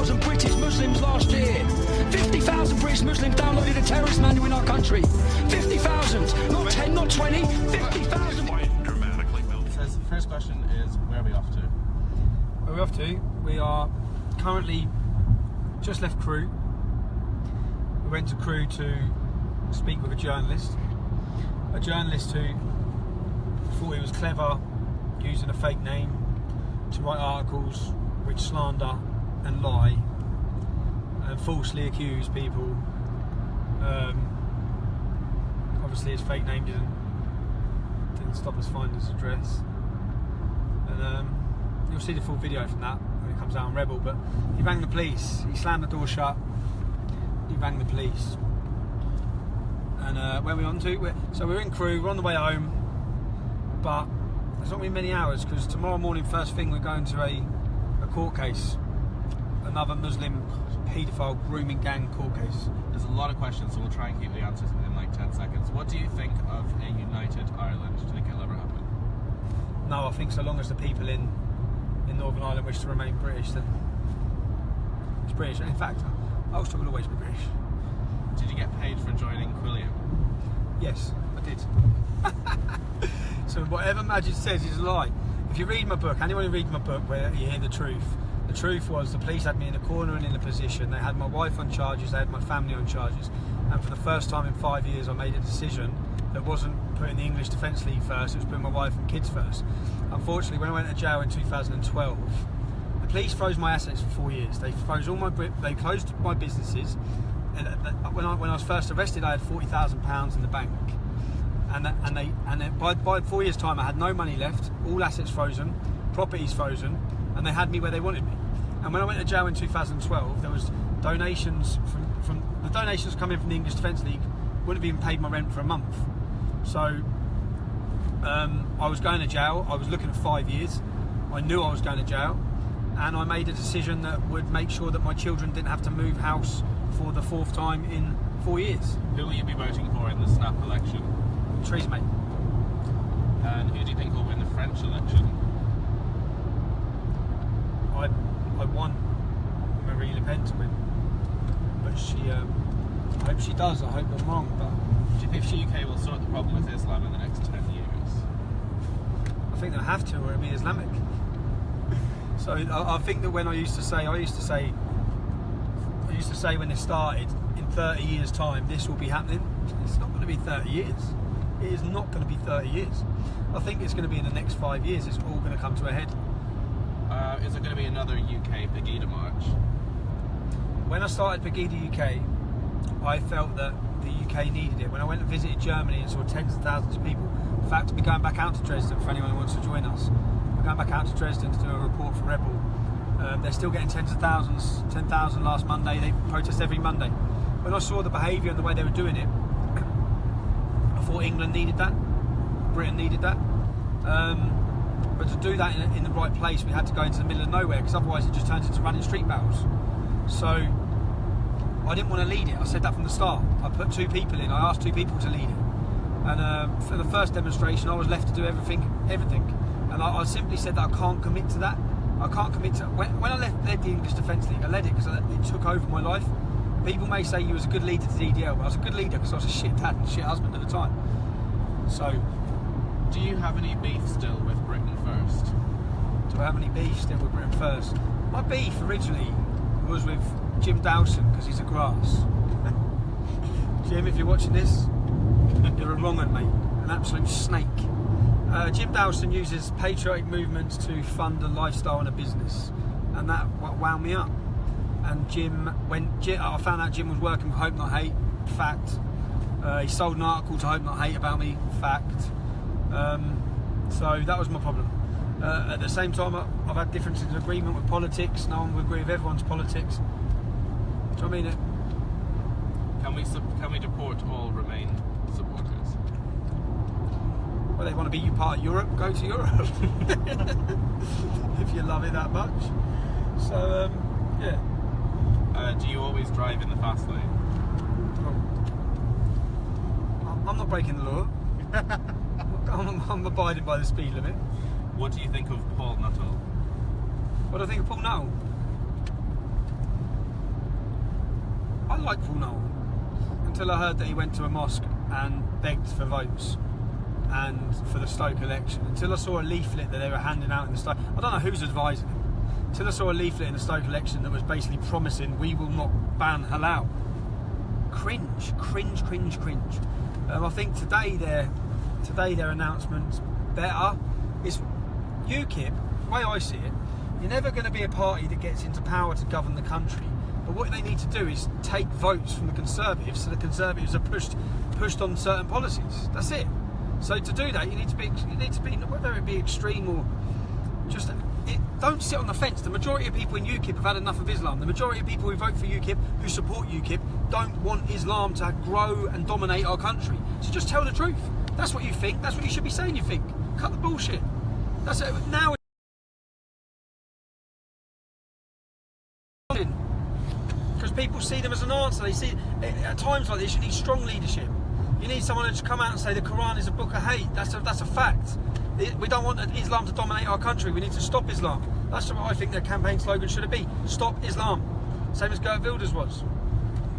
50,000 British Muslims last year. 50,000 British Muslims downloaded a terrorist manual in our country. 50,000, not 10, not 20, 50,000. So the first question is, where are we off to? Where are we off to? We are currently just left Crewe. We went to Crewe to speak with a journalist who thought he was clever using a fake name to write articles which slander and lie and falsely accuse people. Obviously his fake name didn't stop us finding his address, and you'll see the full video from that when it comes out on Rebel. But he rang the police, he slammed the door shut, he rang the police, and where are we on to? So we're in Crewe, we're on the way home, but it's not going to be many hours, because tomorrow morning first thing we're going to a court case, another Muslim paedophile grooming gang court case. There's a lot of questions, so we'll try and keep the answers within like 10 seconds. What do you think of a united Ireland? Do you think it'll ever happen? No, I think so long as the people in Northern Ireland wish to remain British, then it's British. In fact, Ulster will always be British. Did you get paid for joining Quilliam? Yes, I did. So whatever Majid says is a lie. If you read my book, anyone who reads my book, where you hear the truth was the police had me in a corner and in a position. They had my wife on charges, they had my family on charges, and for the first time in 5 years I made a decision that wasn't putting the English Defence League first, it was putting my wife and kids first. Unfortunately, when I went to jail in 2012, the police froze my assets for 4 years. They froze they closed my businesses, and when I was first arrested I had £40,000 in the bank. And by 4 years' time, I had no money left, all assets frozen, properties frozen, and they had me where they wanted me. And when I went to jail in 2012, there was donations from the donations coming from the English Defence League wouldn't have even paid my rent for a month. So I was going to jail. I was looking at 5 years. I knew I was going to jail, and I made a decision that would make sure that my children didn't have to move house for the 4th time in 4 years. Who will you be voting for in the snap election? Theresa May. And who do you think will win the French election? I want Marine Le Pen to win, but I hope she does. I hope I'm wrong, but Do you think the UK will sort the problem with Islam in the next 10 years? I think they'll have to, or it'll be Islamic. So I think that when I used to say when it started, in 30 years' time, this will be happening. It's not going to be 30 years. It is not going to be 30 years. I think it's going to be in the next 5 years. It's all going to come to a head. Is there going to be another UK Pegida March? When I started Pegida UK, I felt that the UK needed it. When I went and visited Germany and saw tens of thousands of people, in fact, we're going back out to Dresden for anyone who wants to join us. We're going back out to Dresden to do a report for Rebel. They're still getting tens of thousands, 10,000 last Monday. They protest every Monday. When I saw the behaviour and the way they were doing it, I thought England needed that, Britain needed that. But to do that in the right place, we had to go into the middle of nowhere, because otherwise it just turns into running street battles. So I didn't want to lead it. I said that from the start. I put 2 people in. I asked 2 people to lead it. And for the first demonstration, I was left to do everything. And I simply said that I can't commit to that. I can't commit to... When I led the English Defence League, I led it because it took over my life. People may say you was a good leader to the EDL, but I was a good leader because I was a shit dad and a shit husband at the time. So... Do you have any beef still with Britain First? Do I have any beef still with Britain First? My beef originally was with Jim Dawson, because he's a grass. Jim, if you're watching this, you're a wrong one, mate. An absolute snake. Jim Dawson uses patriotic movements to fund a lifestyle and a business, and that wound me up. And I found out Jim was working for Hope Not Hate, fact. He sold an article to Hope Not Hate about me, fact. So that was my problem. At the same time, I've had differences of agreement with politics. No one will agree with everyone's politics. Do you know what I mean? Can we deport all Remain supporters? Well, they want to be you part of Europe, go to Europe. If you love it that much. So, yeah. Do you always drive in the fast lane? I'm not breaking the law. I'm abiding by the speed limit. What do you think of Paul Nuttall? What do I think of Paul Nuttall? like Paul Noel until I heard that he went to a mosque and begged for votes and for the Stoke election. Until I saw a leaflet that they were handing out in the Stoke. I don't know who's advising him. Until I saw a leaflet in the Stoke election that was basically promising we will not ban halal. Cringe. I think today their announcement's better. It's UKIP, the way I see it, you're never going to be a party that gets into power to govern the country. But what they need to do is take votes from the Conservatives, so the Conservatives are pushed on certain policies. That's it. So to do that, you need to be whether it be extreme or just. Don't sit on the fence. The majority of people in UKIP have had enough of Islam. The majority of people who vote for UKIP, who support UKIP, don't want Islam to grow and dominate our country. So just tell the truth. That's what you think. That's what you should be saying you think. Cut the bullshit. That's it. Now because people see them as an answer. They see at times like this you need strong leadership. You need someone to come out and say the Quran is a book of hate. That's a fact. We don't want Islam to dominate our country. We need to stop Islam. That's what I think their campaign slogan should be. Stop Islam. Same as Geert Wilders was.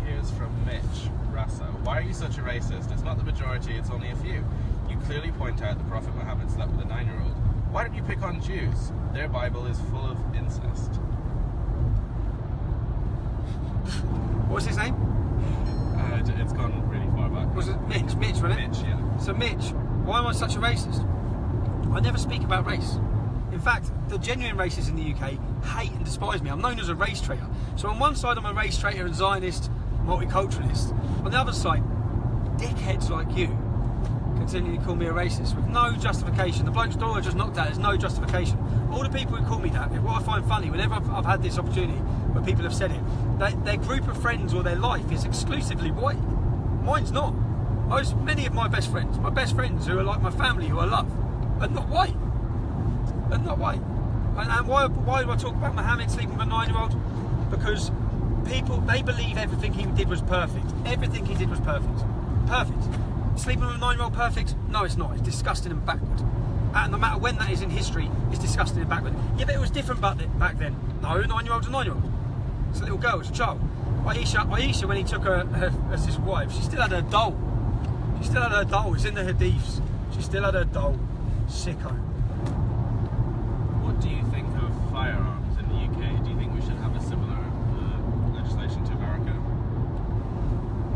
Here's from Mitch Rassa. Why are you such a racist? It's not the majority, it's only a few. You clearly point out the Prophet Muhammad slept with a 9-year-old. Why don't you pick on Jews? Their Bible is full of incest. What's his name? It's gone really far back. Was it Mitch? Mitch, wasn't it? Mitch, yeah. So Mitch, why am I such a racist? I never speak about race. In fact, the genuine racists in the UK hate and despise me. I'm known as a race traitor. So on one side I'm a race traitor and Zionist, multiculturalist. On the other side, dickheads like you continue to call me a racist with no justification. The bloke's door I just knocked at, there's no justification. All the people who call me that, what I find funny, whenever I've had this opportunity where people have said it, their group of friends or their life is exclusively white. Mine's not. Many of my best friends who are like my family, who I love, are not white. They're not white. And why do I talk about Mohammed sleeping with a 9-year-old? Because people, they believe everything he did was perfect. Everything he did was perfect. Perfect. Sleeping with a 9-year-old perfect? No, it's not. It's disgusting and backward. And no matter when that is in history, it's disgusting and backward. Yeah, but it was different back then. No, a 9-year-old's a 9-year-old. It's a little girl, it's a child. Aisha, when he took her as his wife, she still had her doll. She still had her doll. It's in the hadiths. She still had her doll. Sicko. What do you think of firearms in the UK? Do you think we should have a similar legislation to America?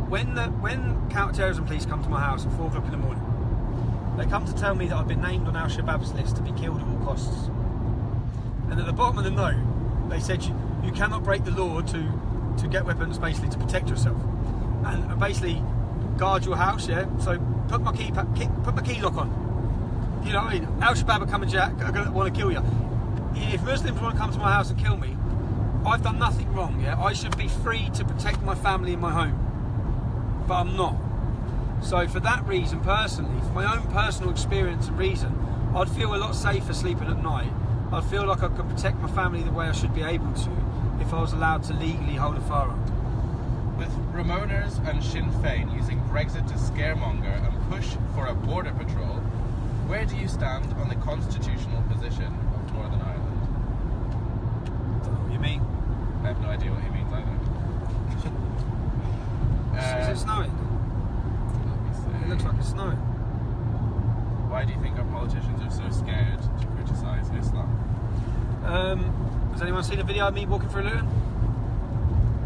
When counter-terrorism police come to my house at 4 o'clock in the morning, they come to tell me that I've been named on Al-Shabaab's list to be killed at all costs. And at the bottom of the note, they said you cannot break the law to get weapons, basically to protect yourself, and basically guard your house. Yeah. So put my key lock on. You know what I mean? Al-Shabaab are coming, Jack. Are going to want to kill you. If Muslims want to come to my house and kill me, I've done nothing wrong. Yeah. I should be free to protect my family and my home, but I'm not. So for that reason, personally, for my own personal experience and reason, I'd feel a lot safer sleeping at night. I'd feel like I could protect my family the way I should be able to if I was allowed to legally hold a firearm. With Ramonas and Sinn Féin using Brexit to scaremonger and push for a border patrol, where do you stand on the constitutional position of Northern Ireland? I don't know what you mean. I have no idea what he means either. Is it snowing? Let me see. It looks like it's snowing. Why do you think our politicians are so scared to criticise Islam? Has anyone seen a video of me walking through Luton?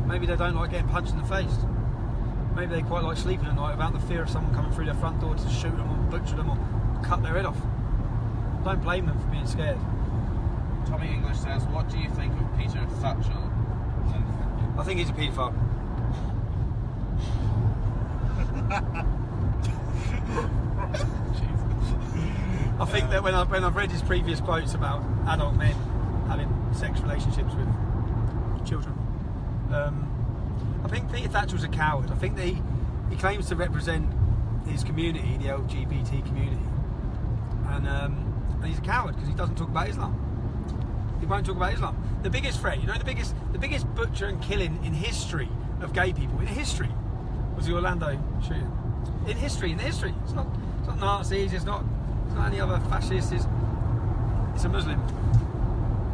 Maybe they don't like getting punched in the face. Maybe they quite like sleeping at night without the fear of someone coming through their front door to shoot them or butcher them or cut their head off. Don't blame them for being scared. Tommy English says, what do you think of Peter Satchel? I think he's a paedophile. I think that when I've read his previous quotes about adult men having sex relationships with children, I think Peter Thatchel's a coward. I think that he claims to represent his community, the LGBT community, and he's a coward because he doesn't talk about Islam. He won't talk about Islam. The biggest threat, you know, the biggest butcher and killing in history of gay people, in history, was the Orlando shooting. In history. It's not Nazis, it's not any other fascists, it's a Muslim.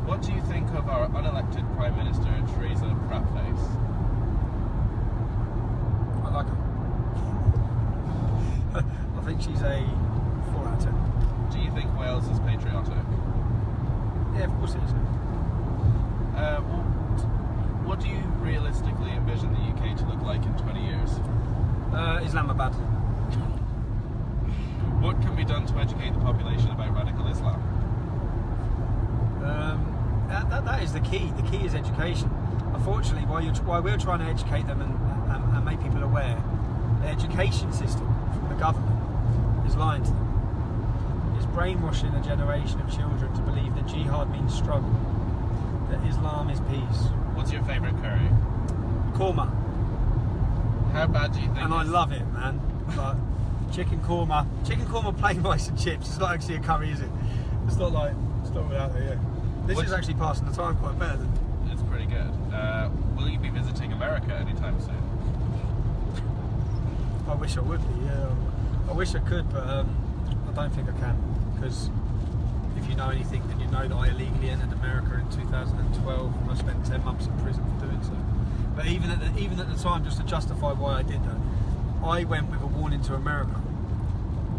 What do you think of our unelected Prime Minister, Theresa Prattface? What do you realistically envision the UK to look like in 20 years? Islamabad. What can be done to educate the population about radical Islam? That is the key. The key is education. Unfortunately, while we're trying to educate them and make people aware, the education system from the government is lying to them. It's brainwashing a generation of children to believe that jihad means struggle, that Islam is peace. What's your favourite curry? Korma. How bad do you think? And I love it, man. Like chicken korma plain rice and chips. It's not actually a curry, is it? It's not without it. Yeah. This is actually passing the time quite better than. It's pretty good. Will you be visiting America anytime soon? I wish I would be. Yeah. I wish I could, but I don't think I can. Because if you know anything, then you know that I illegally entered America in 2012 and I spent 10 months in prison for doing so. But even at the time, just to justify why I did that, I went with a warning to America.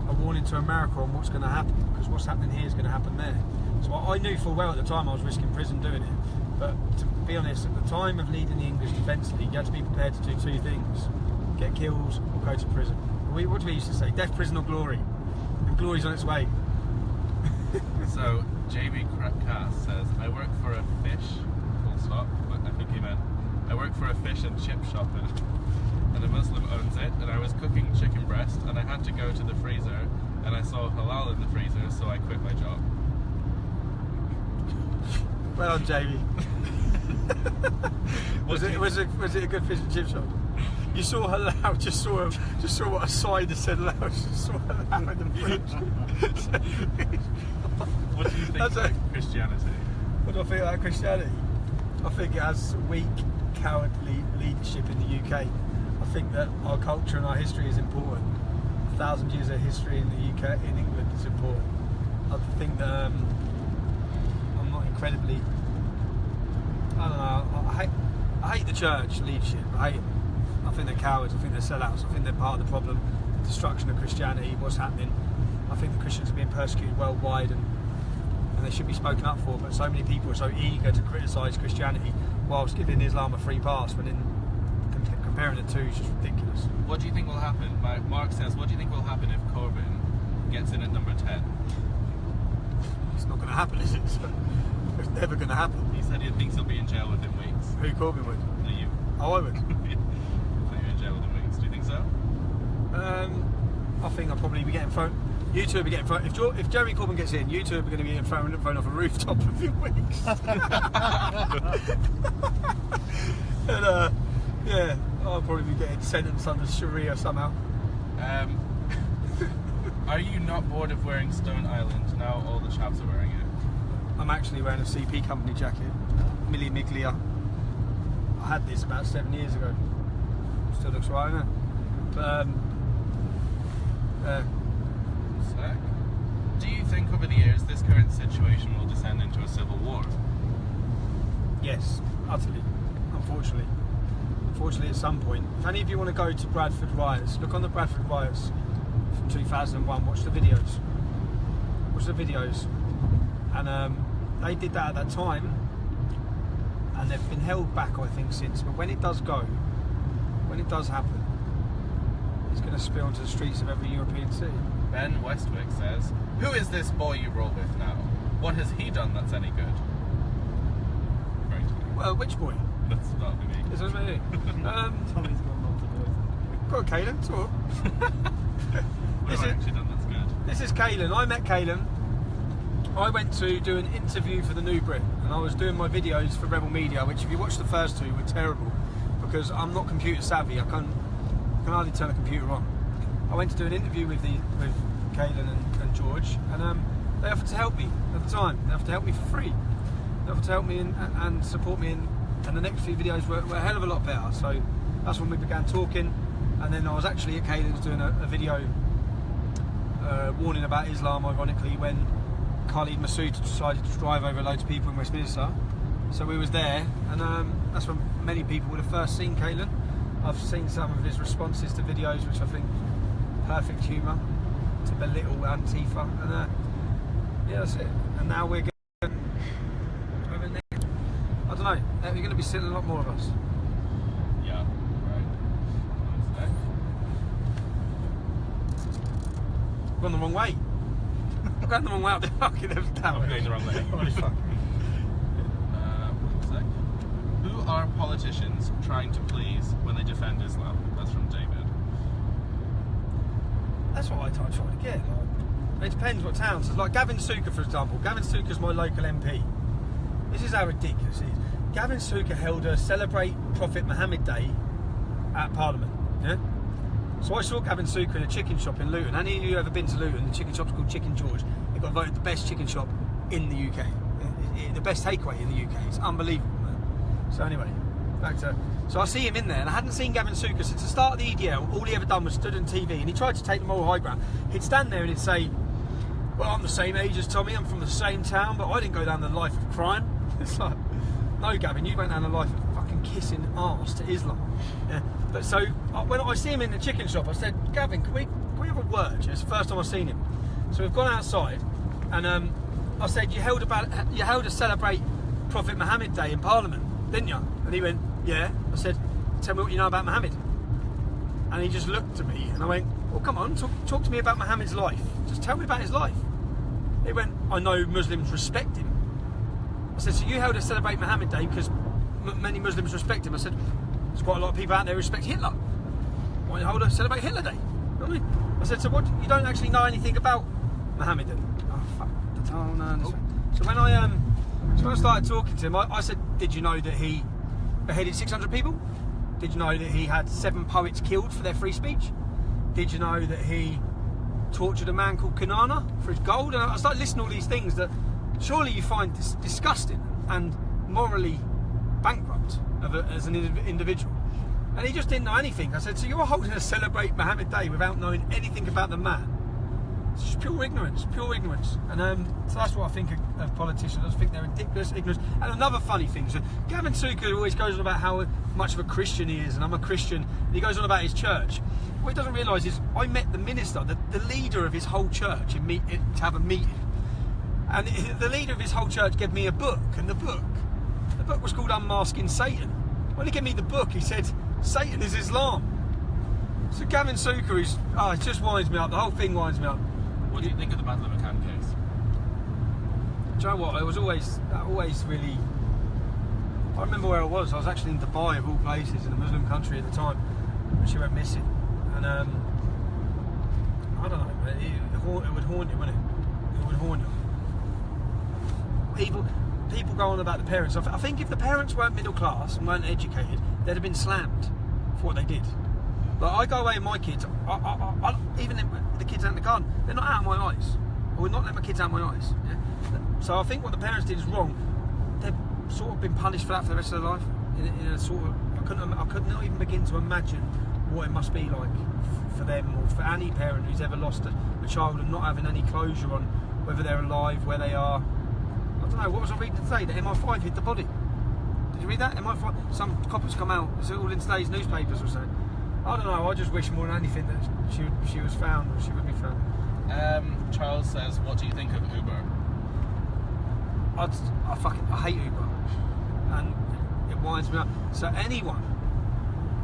A warning to America on what's going to happen, because what's happening here is going to happen there. So I knew full well at the time I was risking prison doing it. But to be honest, at the time of leading the English Defence League, you had to be prepared to do two things: get killed or go to prison. What do we used to say? Death, prison or glory? And glory's on its way. So, JB Cass says, I work for a fish, full stop, but I think he meant, I work for a fish and chip shop and a Muslim owns it, and I was cooking chicken breast and I had to go to the freezer and I saw halal in the freezer, so I quit my job. Well done, JB. was it a good fish and chip shop? You saw halal, just saw what a side that said halal, just saw halal in the fridge. What do you think about Christianity? What do I think about Christianity? I think it has weak, cowardly leadership in the UK. I think that our culture and our history is important. 1,000 years of history in the UK, in England, is important. I think that I'm not incredibly. I don't know. I hate the church leadership. I hate them. I think they're cowards. I think they're sellouts. I think they're part of the problem. The destruction of Christianity. What's happening? I think the Christians are being persecuted worldwide, and they should be spoken up for. But so many people are so eager to criticise Christianity whilst giving Islam a free pass, when in comparing the two is just ridiculous. What do you think will happen? Mark says, what do you think will happen if Corbyn gets in at number 10? It's not going to happen, is it? It's never going to happen. He said he thinks he'll be in jail within weeks. Who, Corbyn would? No, you. Oh, I would. I think you're in jail within weeks. Do you think so? I think I'll probably be getting thrown. You two will be getting thrown. If Jeremy Corbyn gets in, you two are going to be getting thrown off a rooftop in a few weeks. And yeah, I'll probably be getting sentenced under Sharia somehow. Are you not bored of wearing Stone Island now all the chaps are wearing it? I'm actually wearing a CP company jacket, Milli Miglia. I had this about 7 years ago. Still looks right, doesn't it? But Sick. Do you think over the years this current situation will descend into a civil war? yes, utterly. Unfortunately, at some point. If any of you want to go to Bradford riots, look on the Bradford riots from 2001. Watch the videos. And they did that at that time, and they've been held back, I think, since. But when it does happen, it's going to spill into the streets of every European city. Ben Westwick says, who is this boy you roll with now? What has he done that's any good? Referring to me. Well, which boy? That's not me. Is that me? Tommy's got lots of voices. Go on, Caelan, talk. What have I actually done that's good? This is Caelan. I met Caelan. I went to do an interview for the New Brit, and I was doing my videos for Rebel Media, which, if you watch the first two, were terrible because I'm not computer savvy. I can hardly turn a computer on. I went to do an interview with Caelan and George, and they offered to help me at the time. They offered to help me for free. They offered to help me and support me, and the next few videos were a hell of a lot better. So that's when we began talking, and then I was actually at Caelan's doing a video warning about Islam, ironically, when Khalid Massoud decided to drive over loads of people in Westminster. So we was there, and that's when many people would have first seen Caelan. I've seen some of his responses to videos, which I think perfect humour to belittle Antifa, and yeah, that's it. And now we're going over there. I don't know. You're going to be seeing a lot more of us. Yeah, right. We're going the wrong way. I'm going the wrong way up the fucking I'm going the wrong way. Holy fuck. One sec. Who are politicians trying to please when they defend Islam? That's from David. That's what I try to get. Like, it depends what towns. Like Gavin Suker, for example. Gavin Suker's my local MP. This is how ridiculous it is. Gavin Suker held a Celebrate Prophet Muhammad Day at Parliament. Yeah. So I saw Gavin Suker in a chicken shop in Luton. Any of you ever been to Luton? The chicken shop's called Chicken George. It got voted the best chicken shop in the UK. The best takeaway in the UK. It's unbelievable, man. So anyway, back to... So I see him in there, and I hadn't seen Gavin Suker since the start of the EDL. All he ever done was stood on TV, and he tried to take the moral high ground. He'd stand there and he'd say, well, I'm the same age as Tommy, I'm from the same town, but I didn't go down the life of crime. It's like, no, Gavin, you went down the life of fucking kissing arse to Islam. Yeah. But so, when I see him in the chicken shop, I said, Gavin, can we have a word? It's the first time I've seen him. So we've gone outside, and I said, you held a Celebrate Prophet Muhammad Day in Parliament, didn't you? And he went, yeah. I said, tell me what you know about Muhammad. And he just looked at me, and I went, well, come on, talk to me about Muhammad's life. Just tell me about his life. He went, I know Muslims respect him. I said, so you held a Celebrate Muhammad Day because many Muslims respect him. I said, there's quite a lot of people out there who respect Hitler. Why don't you hold a Celebrate Hitler Day? You know what I mean? I said, so what? You don't actually know anything about Muhammad then? Oh, fuck. Oh, no. So when I started talking to him, I said, did you know that he beheaded 600 people? Did you know that he had 7 poets killed for their free speech? Did you know that he tortured a man called Kanana for his gold? And I started listing all these things that surely you find disgusting and morally bankrupt as an individual. And he just didn't know anything. I said, so you're holding a Celebrate Muhammad Day without knowing anything about the man? It's just pure ignorance. And so that's what I think of politicians. I just think they're ridiculous, ignorant. And another funny thing, so Gavin Suker always goes on about how much of a Christian he is, and I'm a Christian, and he goes on about his church. What he doesn't realise is I met the minister, the leader of his whole church, to have a meeting. And the leader of his whole church gave me a book, and the book was called Unmasking Satan. When he gave me the book, he said, Satan is Islam. So Gavin Suker it just winds me up. The whole thing winds me up. What do you think of the Madeleine McCann case? Do you know what? I always really... I remember where I was. I was actually in Dubai, of all places, in a Muslim country at the time, when she went missing. And I don't know, but it would haunt you, wouldn't it? It would haunt you. People go on about the parents. I think if the parents weren't middle class and weren't educated, they'd have been slammed for what they did. Like, I go away with my kids, even if the kids out in the garden, they're not out of my eyes. I would not let my kids out of my eyes. Yeah? So I think what the parents did is wrong. They've sort of been punished for that for the rest of their life. In a sort of, I could not even begin to imagine what it must be like for them, or for any parent who's ever lost a child and not having any closure on whether they're alive, where they are. I don't know, what was I reading today? That MI5 hit the body. Did you read that? MI5, some coppers come out, it's all in today's newspapers or something. I don't know, I just wish more than anything that she was found, or she would be found. Charles says, what do you think of Uber? I hate Uber, and it winds me up. So anyone,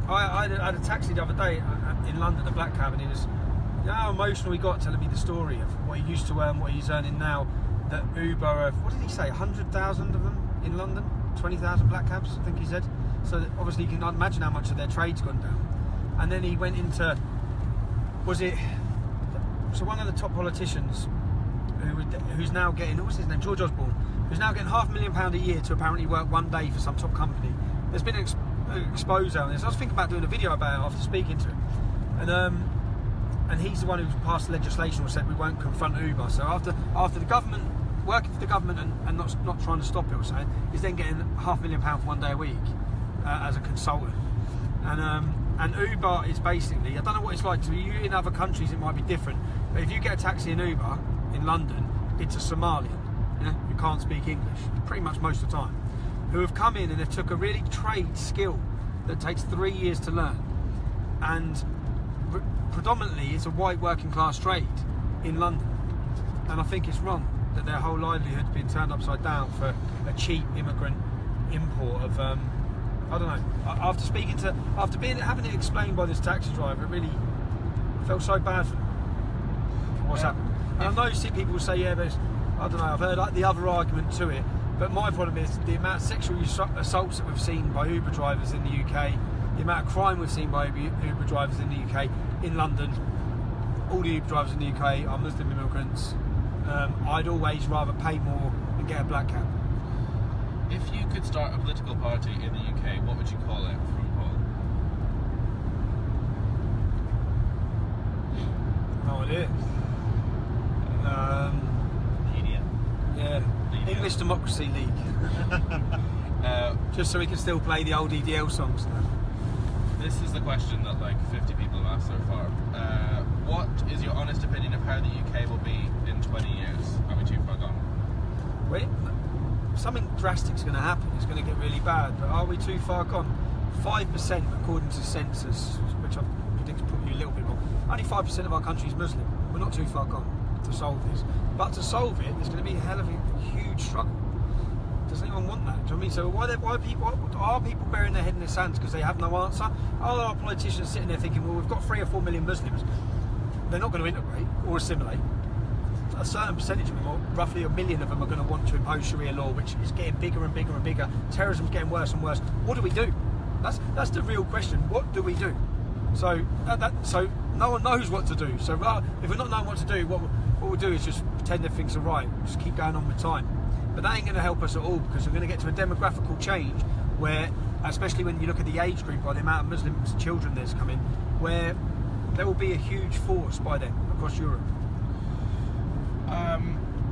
I had a taxi the other day in London, a black cab, and he was, you know how emotional he got telling me the story of what he used to earn, what he's earning now. That Uber, what did he say, 100,000 of them in London, 20,000 black cabs, I think he said. So that obviously you can imagine how much of their trade's gone down. And then he went into, so one of the top politicians who's now getting, what's his name, George Osborne, who's now getting £500,000 a year to apparently work one day for some top company. There's been an expose on this. I was thinking about doing a video about it after speaking to him. And he's the one who passed the legislation or said we won't confront Uber. So after the government, working for the government and not trying to stop it or something, he's then getting £500,000 for one day a week as a consultant. And Uber is basically, I don't know what it's like to you in other countries, it might be different, but if you get a taxi in Uber in London, it's a Somalian, who can't speak English pretty much most of the time, who have come in and they've took a really trade skill that takes 3 years to learn, and predominantly it's a white working class trade in London. And I think it's wrong that their whole livelihood's been turned upside down for a cheap immigrant import of I don't know. After having it explained by this taxi driver, it really felt so bad for what's happened. And I know people will say, yeah, but I don't know. I've heard like the other argument to it, but my problem is the amount of sexual assaults that we've seen by Uber drivers in the UK, the amount of crime we've seen by Uber drivers in the UK, in London. All the Uber drivers in the UK are Muslim immigrants. I'd always rather pay more and get a black cab. If you could start a political party in the UK, what would you call it from Paul? No idea. Media. Yeah. English Democracy League. Just so we can still play the old EDL songs now. This is the question that like 50 people have asked so far. What is your honest opinion of how the UK will be in 20 years? Are we too far gone? Wait, something drastic is going to happen. It's going to get really bad. But are we too far gone? 5%, according to census, which I predict is probably a little bit more. Only 5% of our country is Muslim. We're not too far gone to solve this. But to solve it, there's going to be a hell of a huge struggle. Does anyone want that? Do you know what I mean? So why are people burying their head in the sand because they have no answer? Are our politicians sitting there thinking, well, we've got 3 or 4 million Muslims, they're not going to integrate or assimilate? A certain percentage of them, or roughly 1 million of them, are going to want to impose Sharia law, which is getting bigger and bigger and bigger. Terrorism's getting worse and worse. What do we do? That's the real question. What do we do? So so no one knows what to do. So if we're not knowing what to do, what we'll do is just pretend that things are right. We'll just keep going on with time. But that ain't going to help us at all, because we're going to get to a demographical change where, especially when you look at the age group, by the amount of Muslim children there's coming, where there will be a huge force by then across Europe.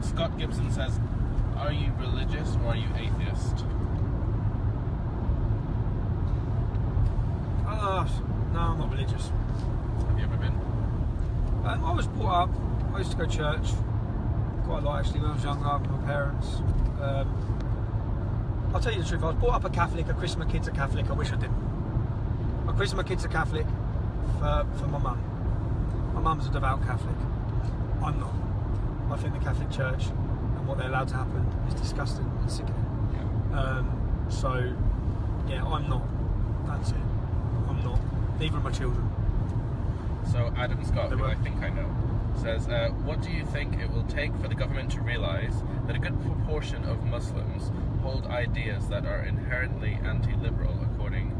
Scott Gibson says, are you religious or are you atheist? No, I'm not religious. Have you ever been? I was brought up, I used to go to church quite a lot actually when I was younger with my parents. I'll tell you the truth, I was brought up a Catholic. I christened my kids a Catholic. I wish I didn't. I christened my kids a Catholic for my mum. My mum's a devout Catholic. I'm not. I think the Catholic Church and what they're allowed to happen is disgusting and sickening. Yeah. So, yeah, I'm not. That's it. I'm not. Neither are my children. So Adam Scott, who I think I know, says, what do you think it will take for the government to realise that a good proportion of Muslims hold ideas that are inherently anti-liberal, according...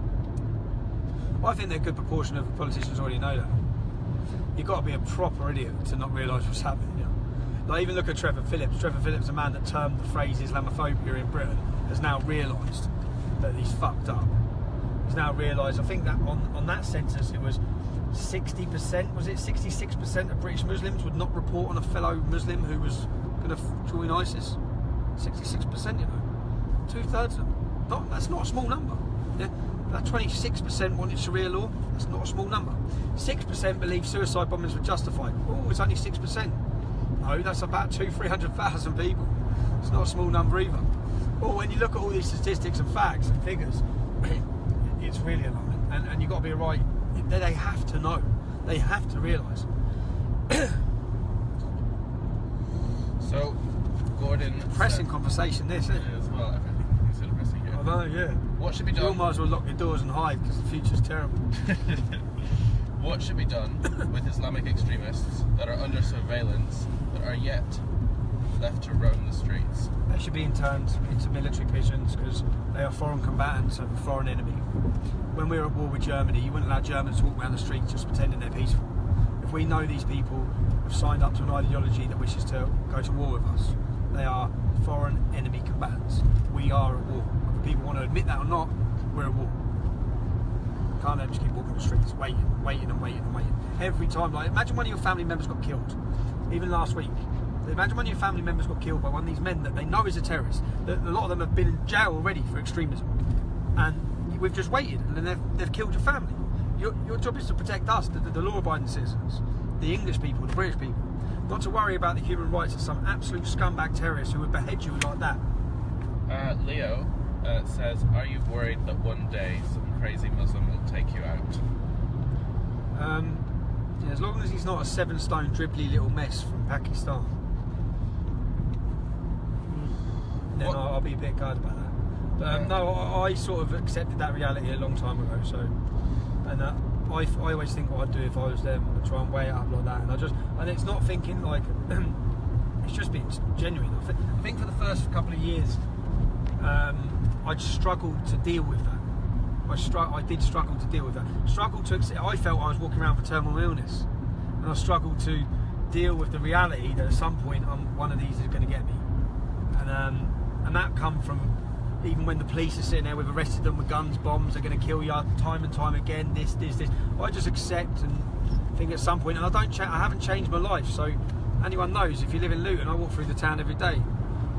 Well, I think that a good proportion of politicians already know that. You've got to be a proper idiot to not realise what's happening, you know? Like, even look at Trevor Phillips. Trevor Phillips, a man that termed the phrase Islamophobia in Britain, has now realised that he's fucked up. He's now realised, I think that on that census it was 60%, was it 66% of British Muslims would not report on a fellow Muslim who was going to join ISIS. 66%, you know. 2/3 of them. That's not a small number. Yeah? That 26% wanted Sharia law. That's not a small number. 6% believe suicide bombings were justified. Oh, it's only 6%. No, that's about 200,000-300,000 people. It's not a small number either. Well, when you look at all these statistics and facts and figures, it's really alarming. And you've got to be right. They have to know. They have to realise. So, Gordon... Pressing conversation, this, isn't it? As well, everything considered pressing here. I know, yeah. What should be You all done? might as well lock your doors and hide because the future's terrible. What should be done with Islamic extremists that are under surveillance that are yet left to roam the streets? They should be interned into military prisons because they are foreign combatants of a foreign enemy. When we were at war with Germany, you wouldn't allow Germans to walk around the streets just pretending they're peaceful. If we know these people have signed up to an ideology that wishes to go to war with us, they are foreign enemy combatants. We are at war. Whether people want to admit that or not, we're at war. Can't let them just keep walking the streets, waiting. Every time, like, imagine one of your family members got killed. Even last week. Imagine one of your family members got killed by one of these men that they know is a terrorist. A lot of them have been in jail already for extremism. And we've just waited, and then they've killed your family. Your job is to protect us, the law-abiding citizens, the English people, the British people. Not to worry about the human rights of some absolute scumbag terrorist who would behead you like that. Leo says, are you worried that one day some crazy Muslim will take you out? Yeah, as long as he's not a 7-stone dribbly little mess from Pakistan, then I'll be a bit guarded about that. No, I sort of accepted that reality a long time ago. So, and I always think what I'd do if I was them, and try and weigh it up like that. And it's not thinking like it's just being genuine. I think for the first couple of years, I'd struggled to deal with that. I did struggle to deal with that. I felt I was walking around with terminal illness, and I struggled to deal with the reality that at some point one of these is going to get me, and that come from even when the police are sitting there, we've arrested them with guns, bombs, they're going to kill you time and time again. This. I just accept and think at some point, and I haven't changed my life. So anyone knows, if you live in Luton, I walk through the town every day.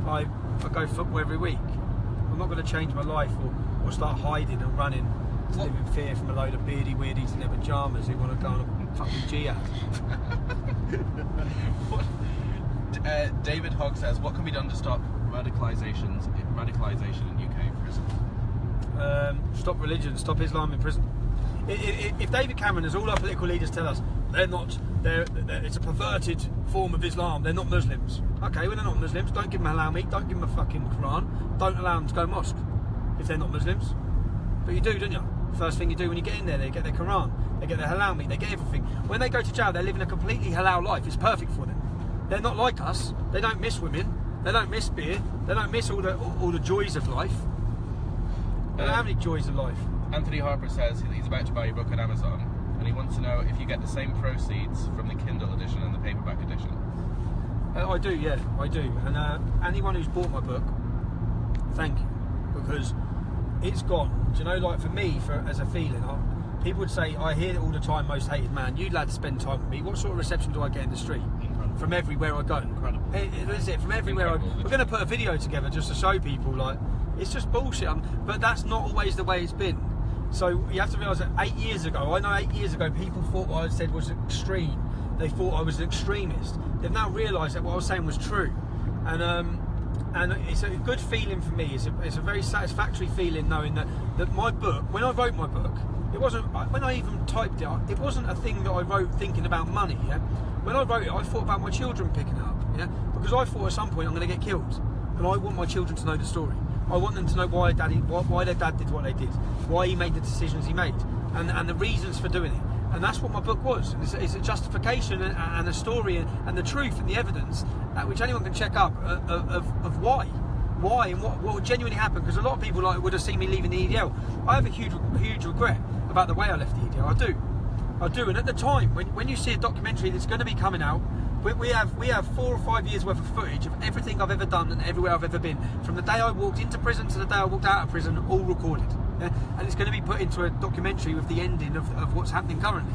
I go football every week. I'm not going to change my life or start hiding and running to live in fear from a load of beardy weirdies in their pyjamas who want to go on a fucking jihad. David Hogg says, what can be done to stop radicalisation in UK prison? Stop religion, stop Islam in prison. If David Cameron, as all our political leaders tell us, it's a perverted form of Islam, they're not Muslims. Okay, well, they're not Muslims, don't give them halal meat, don't give them a fucking Quran, don't allow them to go mosque if they're not Muslims. But you do, don't you? First thing you do when you get in there, they get their Quran, they get their halal meat, they get everything. When they go to jail, they're living a completely halal life. It's perfect for them. They're not like us. They don't miss women. They don't miss beer. They don't miss all the joys of life. They don't have any joys of life. Anthony Harper says he's about to buy your book on Amazon, and he wants to know if you get the same proceeds from the Kindle edition and the paperback edition. I do, yeah, I do. And anyone who's bought my book, thank you, because it's gone. Do you know, like for me, as a feeling, people would say, I hear it all the time, most hated man, you lads spend time with me. What sort of reception do I get in the street? Incredible. From everywhere I go. Incredible. Is it from everywhere? We're going to put a video together just to show people, like, it's just bullshit. But that's not always the way it's been. So you have to realise that 8 years ago, I know 8 years ago, people thought what I said was extreme. They thought I was an extremist. They've now realised that what I was saying was true. And it's a good feeling for me. It's a very satisfactory feeling knowing that my book, when I wrote my book, it wasn't, when I even typed it wasn't a thing that I wrote thinking about money, yeah? When I wrote it, I thought about my children picking it up, yeah? Because I thought at some point I'm going to get killed. And I want my children to know the story. I want them to know why their dad did what they did, why he made the decisions he made, and the reasons for doing it. And that's what my book was. It's a justification and a story and the truth and the evidence, which anyone can check up, of why and what genuinely happened. Because a lot of people would have seen me leaving the EDL. I have a huge regret about the way I left the EDL. I do. And at the time, when you see a documentary that's going to be coming out, we have 4 or 5 years worth of footage of everything I've ever done and everywhere I've ever been, from the day I walked into prison to the day I walked out of prison, all recorded. Yeah? And it's going to be put into a documentary with the ending of what's happening currently.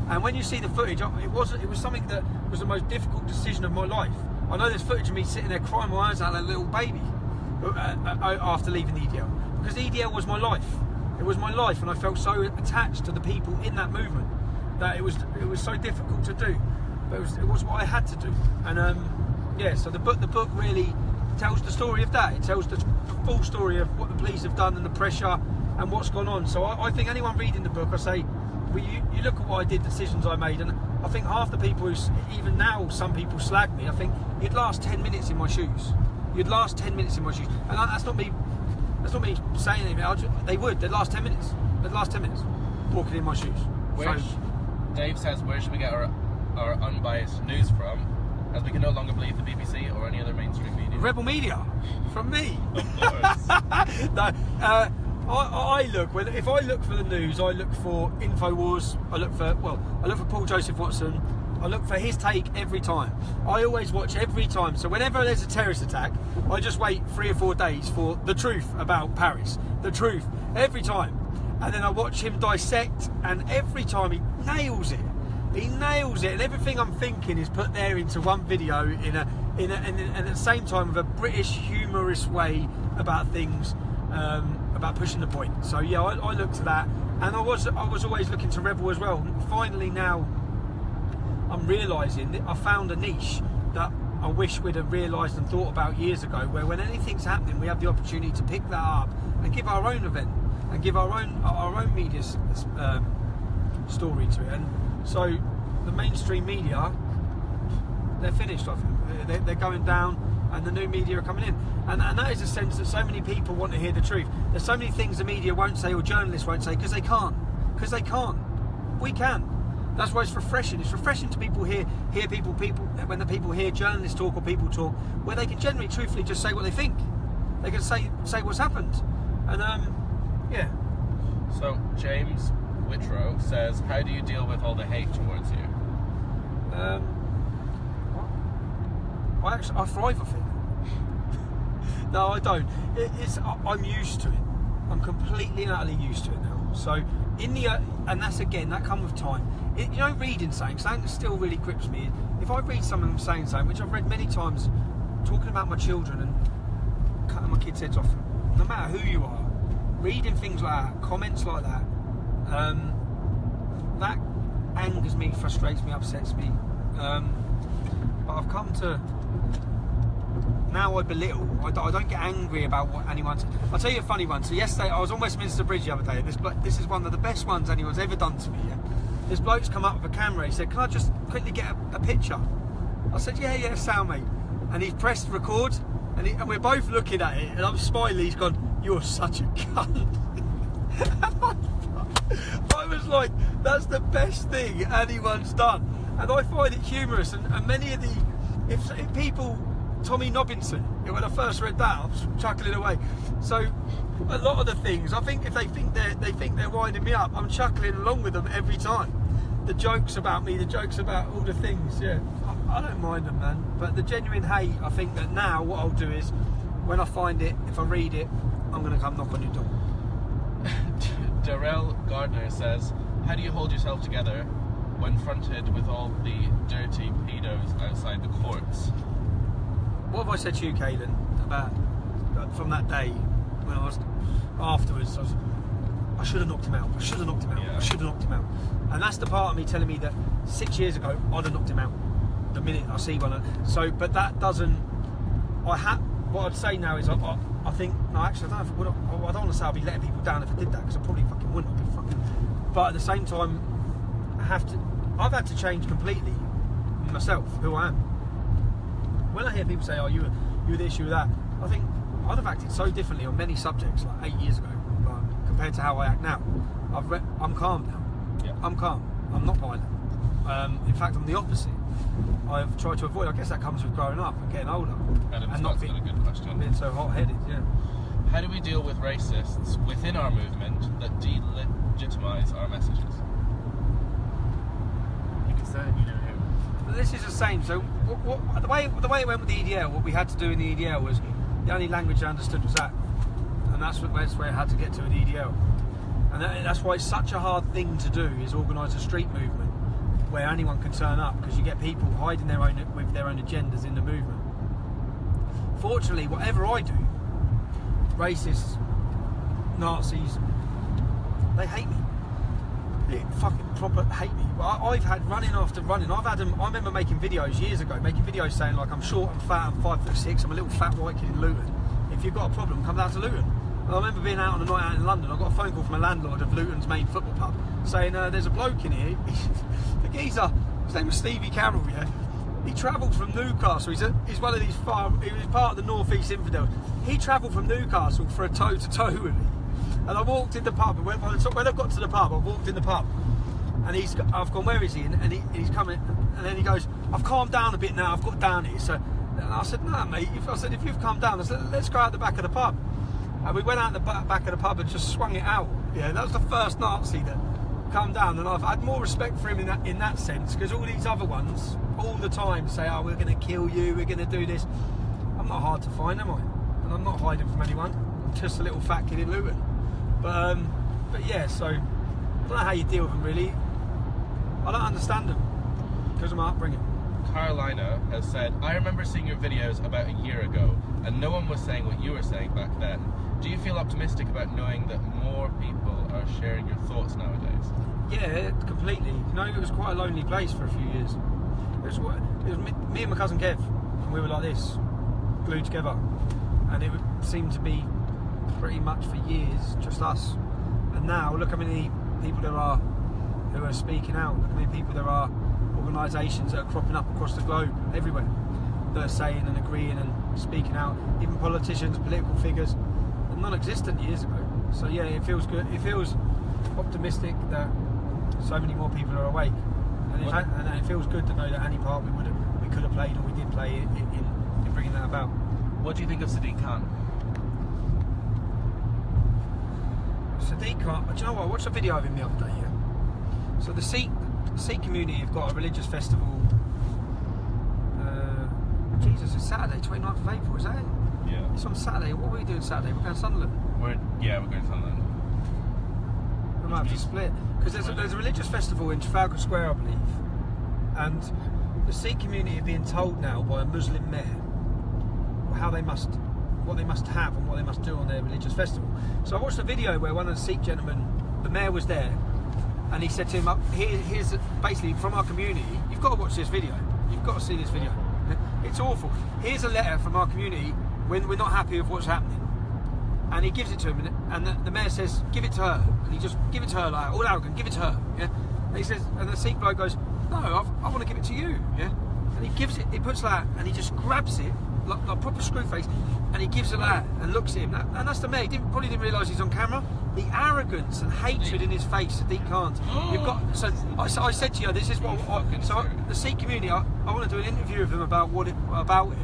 And when you see the footage, it was something that was the most difficult decision of my life. I know there's footage of me sitting there crying my eyes out like a little baby after leaving the EDL, because the EDL was my life. It was my life, and I felt so attached to the people in that movement that it was so difficult to do. But it was what I had to do. And so the book really tells the story of that. It tells the full story of what the police have done and the pressure and what's gone on. So I think anyone reading the book, I say, well, you look at what I did, decisions I made, and I think half the people even now, some people slag me. I think you'd last 10 minutes in my shoes. You'd last 10 minutes in my shoes. And that's not me saying anything. They'd last 10 minutes. They'd last 10 minutes walking in my shoes. Dave says, where should we get our unbiased news from, as we can no longer believe the BBC or any other mainstream media? Rebel Media, from me. Of course. No, if I look for the news, I look for Infowars. I look for Paul Joseph Watson. I look for his take every time. I always watch every time. So whenever there's a terrorist attack, I just wait 3 or 4 days for the truth about Paris. The truth every time, and then I watch him dissect, and every time he nails it. He nails it, and everything I'm thinking is put there into one video and at the same time with a British humorous way about things, about pushing the point. So yeah, I look to that, and I was always looking to Rebel as well. Finally now, I'm realising that I found a niche that I wish we'd have realised and thought about years ago, where when anything's happening, we have the opportunity to pick that up and give our own event and give our own media story to it. And so the mainstream media, they're finished. They're going down. and the new media are coming in, and that is a sense that so many people want to hear the truth. There's so many things the media won't say or journalists won't say because they can't. We can. That's why it's refreshing. It's refreshing to people hear people when the people hear journalists talk or people talk, where they can generally, truthfully, just say what they think. They can say what's happened, and yeah. So James Whitrow says, how do you deal with all the hate towards you? I thrive off it. No, I don't. I'm used to it. I'm completely and utterly used to it now. So and that's again, that comes with time. Reading something that still really grips me. If I read someone saying something, which I've read many times, talking about my children and cutting my kids' heads off, no matter who you are, reading things like that, comments like that, that angers me, frustrates me, upsets me. But I've come to now I belittle. I don't get angry about what anyone's. I'll tell you a funny one. So yesterday I was on Westminster Bridge the other day. This is one of the best ones anyone's ever done to me. Yeah? This bloke's come up with a camera. He said, "Can I just quickly get a picture?" I said, "Yeah, sound mate." And he's pressed record, and we're both looking at it, and I'm smiling. He's gone, "You're such a cunt." I was like, that's the best thing anyone's done, and I find it humorous. And many of the, if people, Tommy Nobbinson, when I first read that, I was chuckling away. So a lot of the things, I think if they think they're winding me up, I'm chuckling along with them every time. The jokes about me, the jokes about all the things, yeah, I don't mind them, man. But the genuine hate, I think that now what I'll do is, when I find it, if I read it, I'm going to come knock on your door. Darrell Gardner says, how do you hold yourself together when fronted with all the dirty pedos outside the courts? What have I said to you, Caelan, about from that day when I was afterwards? I should have knocked him out. I should have knocked him out. Yeah. I should have knocked him out. And that's the part of me telling me that 6 years ago I'd have knocked him out the minute I see one. So, but that doesn't. What I'd say now is I think no, actually I don't want to say I'll be letting people down if I did that, because I probably fucking wouldn't. I'd be fucking. But at the same time, I've had to change completely myself, who I am. When I hear people say, "Oh, you were this, you were that," I think I'd have acted so differently on many subjects like 8 years ago, compared to how I act now. I'm calm now. Yeah. I'm calm. I'm not violent. In fact, I'm the opposite. I've tried to avoid. I guess that comes with growing up and getting older, and not being a good question. Being so hot-headed. Yeah. How do we deal with racists within our movement that delegitimize our messages? You can say you know who. But this is the same. So the way it went with the EDL, what we had to do in the EDL was the only language I understood was that, and that's where I had to get to an EDL, and that's why it's such a hard thing to do, is organise a street movement where anyone can turn up, because you get people hiding with their own agendas in the movement. Fortunately, whatever I do, racists, Nazis, they hate me. They fucking proper hate me. I've had running after running. I remember making videos years ago, saying like, I'm short, I'm fat, I'm 5'6", I'm a little fat white kid in Luton. If you've got a problem, come down to Luton. And I remember being out on a night out in London. I got a phone call from a landlord of Luton's main football pub saying, there's a bloke in here. The geezer, his name was Stevie Carroll, yeah. He travelled from Newcastle. He's one of these he was part of the North East Infidels. He travelled from Newcastle for a toe-to-toe with me. And I walked in the pub, and when I've got to the pub, I walked in the pub, and I've gone, where is he? And he's coming, and then he goes, I've calmed down a bit now, I've got down here. So, and I said, no, mate. If you've calmed down, I said, let's go out the back of the pub. And we went out the back of the pub and just swung it out. Yeah, that was the first Nazi that calmed down, and I've had more respect for him in that sense, because all these other ones, all the time, say, oh, we're going to kill you, we're going to do this. I'm not hard to find, am I? And I'm not hiding from anyone. I'm just a little fat kid in Luton. But yeah, so I don't know how you deal with them, really. I don't understand them because of my upbringing. Carolina has said, I remember seeing your videos about a year ago, and no one was saying what you were saying back then. Do you feel optimistic about knowing that more people are sharing your thoughts nowadays? Yeah, completely. You know, it was quite a lonely place for a few years. It was me and my cousin Kev, and we were like this, glued together, and it seemed to be pretty much for years just us. And now look how many people there are who are speaking out. Look how many people there are, organisations that are cropping up across the globe, everywhere. that are saying and agreeing and speaking out. Even politicians, political figures, are non-existent years ago. So yeah, it feels good. It feels optimistic that so many more people are awake, and it feels good to know that any part we could have played, or we did play in bringing that about. What do you think of Sadiq Khan? Sadiq Khan, do you know what? I watched a video of him the other day. Yeah. So the Sikh community have got a religious festival. Jesus, it's Saturday, 29th of April, is that it? Yeah. It's on Saturday. What are we doing Saturday? We're going to Sunderland. We're going to Sunderland. We might have to split. Because there's a religious festival in Trafalgar Square, I believe. And the Sikh community are being told now by a Muslim mayor what they must have and what they must do on their religious festival. So I watched a video where one of the Sikh gentlemen, the mayor was there, and he said to him, here's basically from our community, you've got to watch this video. You've got to see this video. It's awful. Here's a letter from our community when we're not happy with what's happening. And he gives it to him, and the mayor says, give it to her. And he just, give it to her, like, all arrogant, give it to her. Yeah? And he says, and the Sikh bloke goes, no, I want to give it to you. Yeah? And he gives it, he puts that, and he just grabs it, like proper screw face, and he gives it that, and looks at him. And that's the mayor. He probably didn't realise he's on camera. The arrogance and hatred in his face, Sadiq Khan. You've got. So I said to you, this is what. The Sikh community. I want to do an interview with him about about it.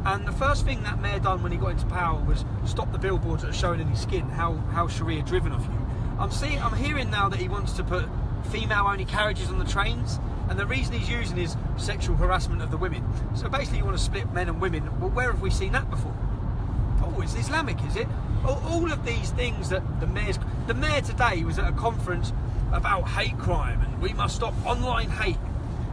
And the first thing that mayor done when he got into power was stop the billboards that are showing in his skin how Sharia driven of you. I'm hearing now that he wants to put female-only carriages on the trains, and the reason he's using is sexual harassment of the women. So basically, you want to split men and women. Well, where have we seen that before? Oh, it's Islamic, is it? All of these things that the mayor today was at a conference about hate crime and we must stop online hate.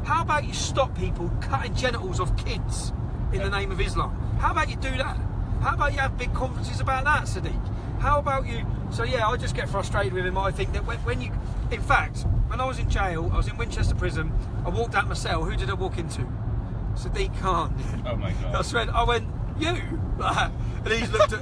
How about you stop people cutting genitals off kids in the name of Islam? How about you do that? How about you have big conferences about that, Sadiq? How about you? So yeah, I just get frustrated with him. I think that when you, in fact, when I was in jail, I was in Winchester prison. I walked out my cell. Who did I walk into? Sadiq Khan. Oh my God! I went, you. And he's looked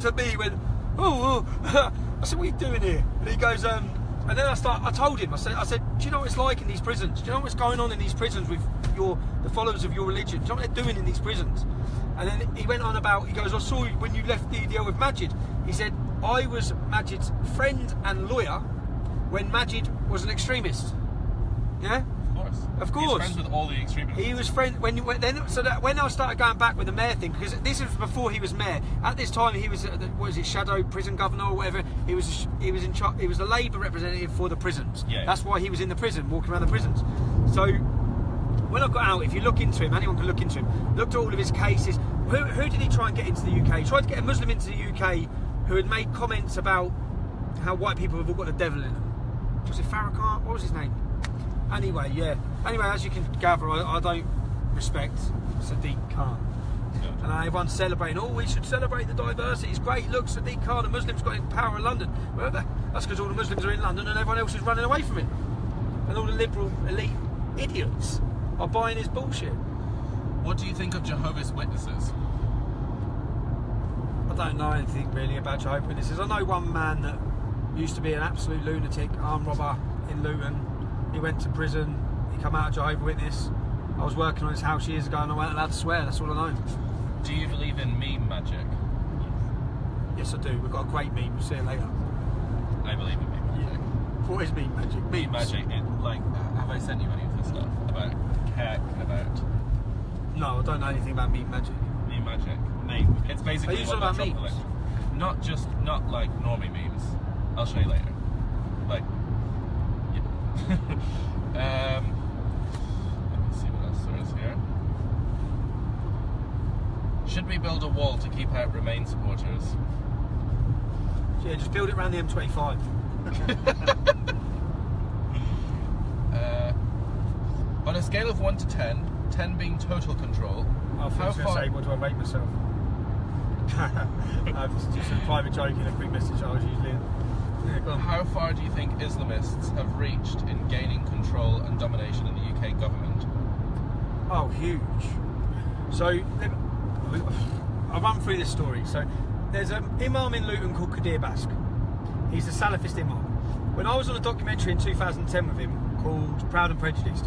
at me, went, oh. I said, what are you doing here? And he goes, and then I told him, I said, do you know what it's like in these prisons? Do you know what's going on in these prisons with the followers of your religion? Do you know what they're doing in these prisons? And then he went on about, he goes, I saw you when you left the deal with Majid. He said, I was Majid's friend and lawyer when Majid was an extremist. Yeah? Of course. He's friends with all the extremists. He was friend when I started going back with the mayor thing, because this was before he was mayor. At this time, he was shadow prison governor or whatever. He was in charge. He was the Labour representative for the prisons. Yeah. That's why he was in the prison, walking around the prisons. So when I got out, if you look into him, anyone can look into him. Looked at all of his cases. Who did he try and get into the UK? He tried to get a Muslim into the UK who had made comments about how white people have all got the devil in them. Was it Farrakhan? What was his name? Anyway, yeah. Anyway, as you can gather, I don't respect Sadiq Khan. Yeah. And everyone's celebrating, we should celebrate the diversity. It's great. Look, Sadiq Khan, the Muslims got in power in London. Well, that's because all the Muslims are in London and everyone else is running away from it. And all the liberal elite idiots are buying his bullshit. What do you think of Jehovah's Witnesses? I don't know anything really about Jehovah's Witnesses. I know one man that used to be an absolute lunatic, armed robber in Luton. He went to prison, he come out of Jehovah's Witness. I was working on his house years ago and I weren't allowed to swear, that's all I know. Do you believe in meme magic? Yes I do, we've got a great meme, we'll see it later. I believe in meme magic. What is meme magic? Meme magic, have I sent you any of this stuff? About Keck and about... No, I don't know anything about meme magic. Meme magic? Meme. It's basically... Are you talking about memes? Not like normie memes. I'll show you later. Like... let me see what else there is here. Should we build a wall to keep out Remain supporters? Yeah, just build it around the M25. On a scale of 1 to 10, 10 being total control, I was going to say, what do I rate myself? Just a private joke in a quick message I was usually in. Yeah, go on. How far do you think Islamists have reached in gaining control and domination in the UK government? Oh, huge. So, I'll run through this story. So, there's an imam in Luton called Qadir Bask. He's a Salafist imam. When I was on a documentary in 2010 with him called Proud and Prejudiced,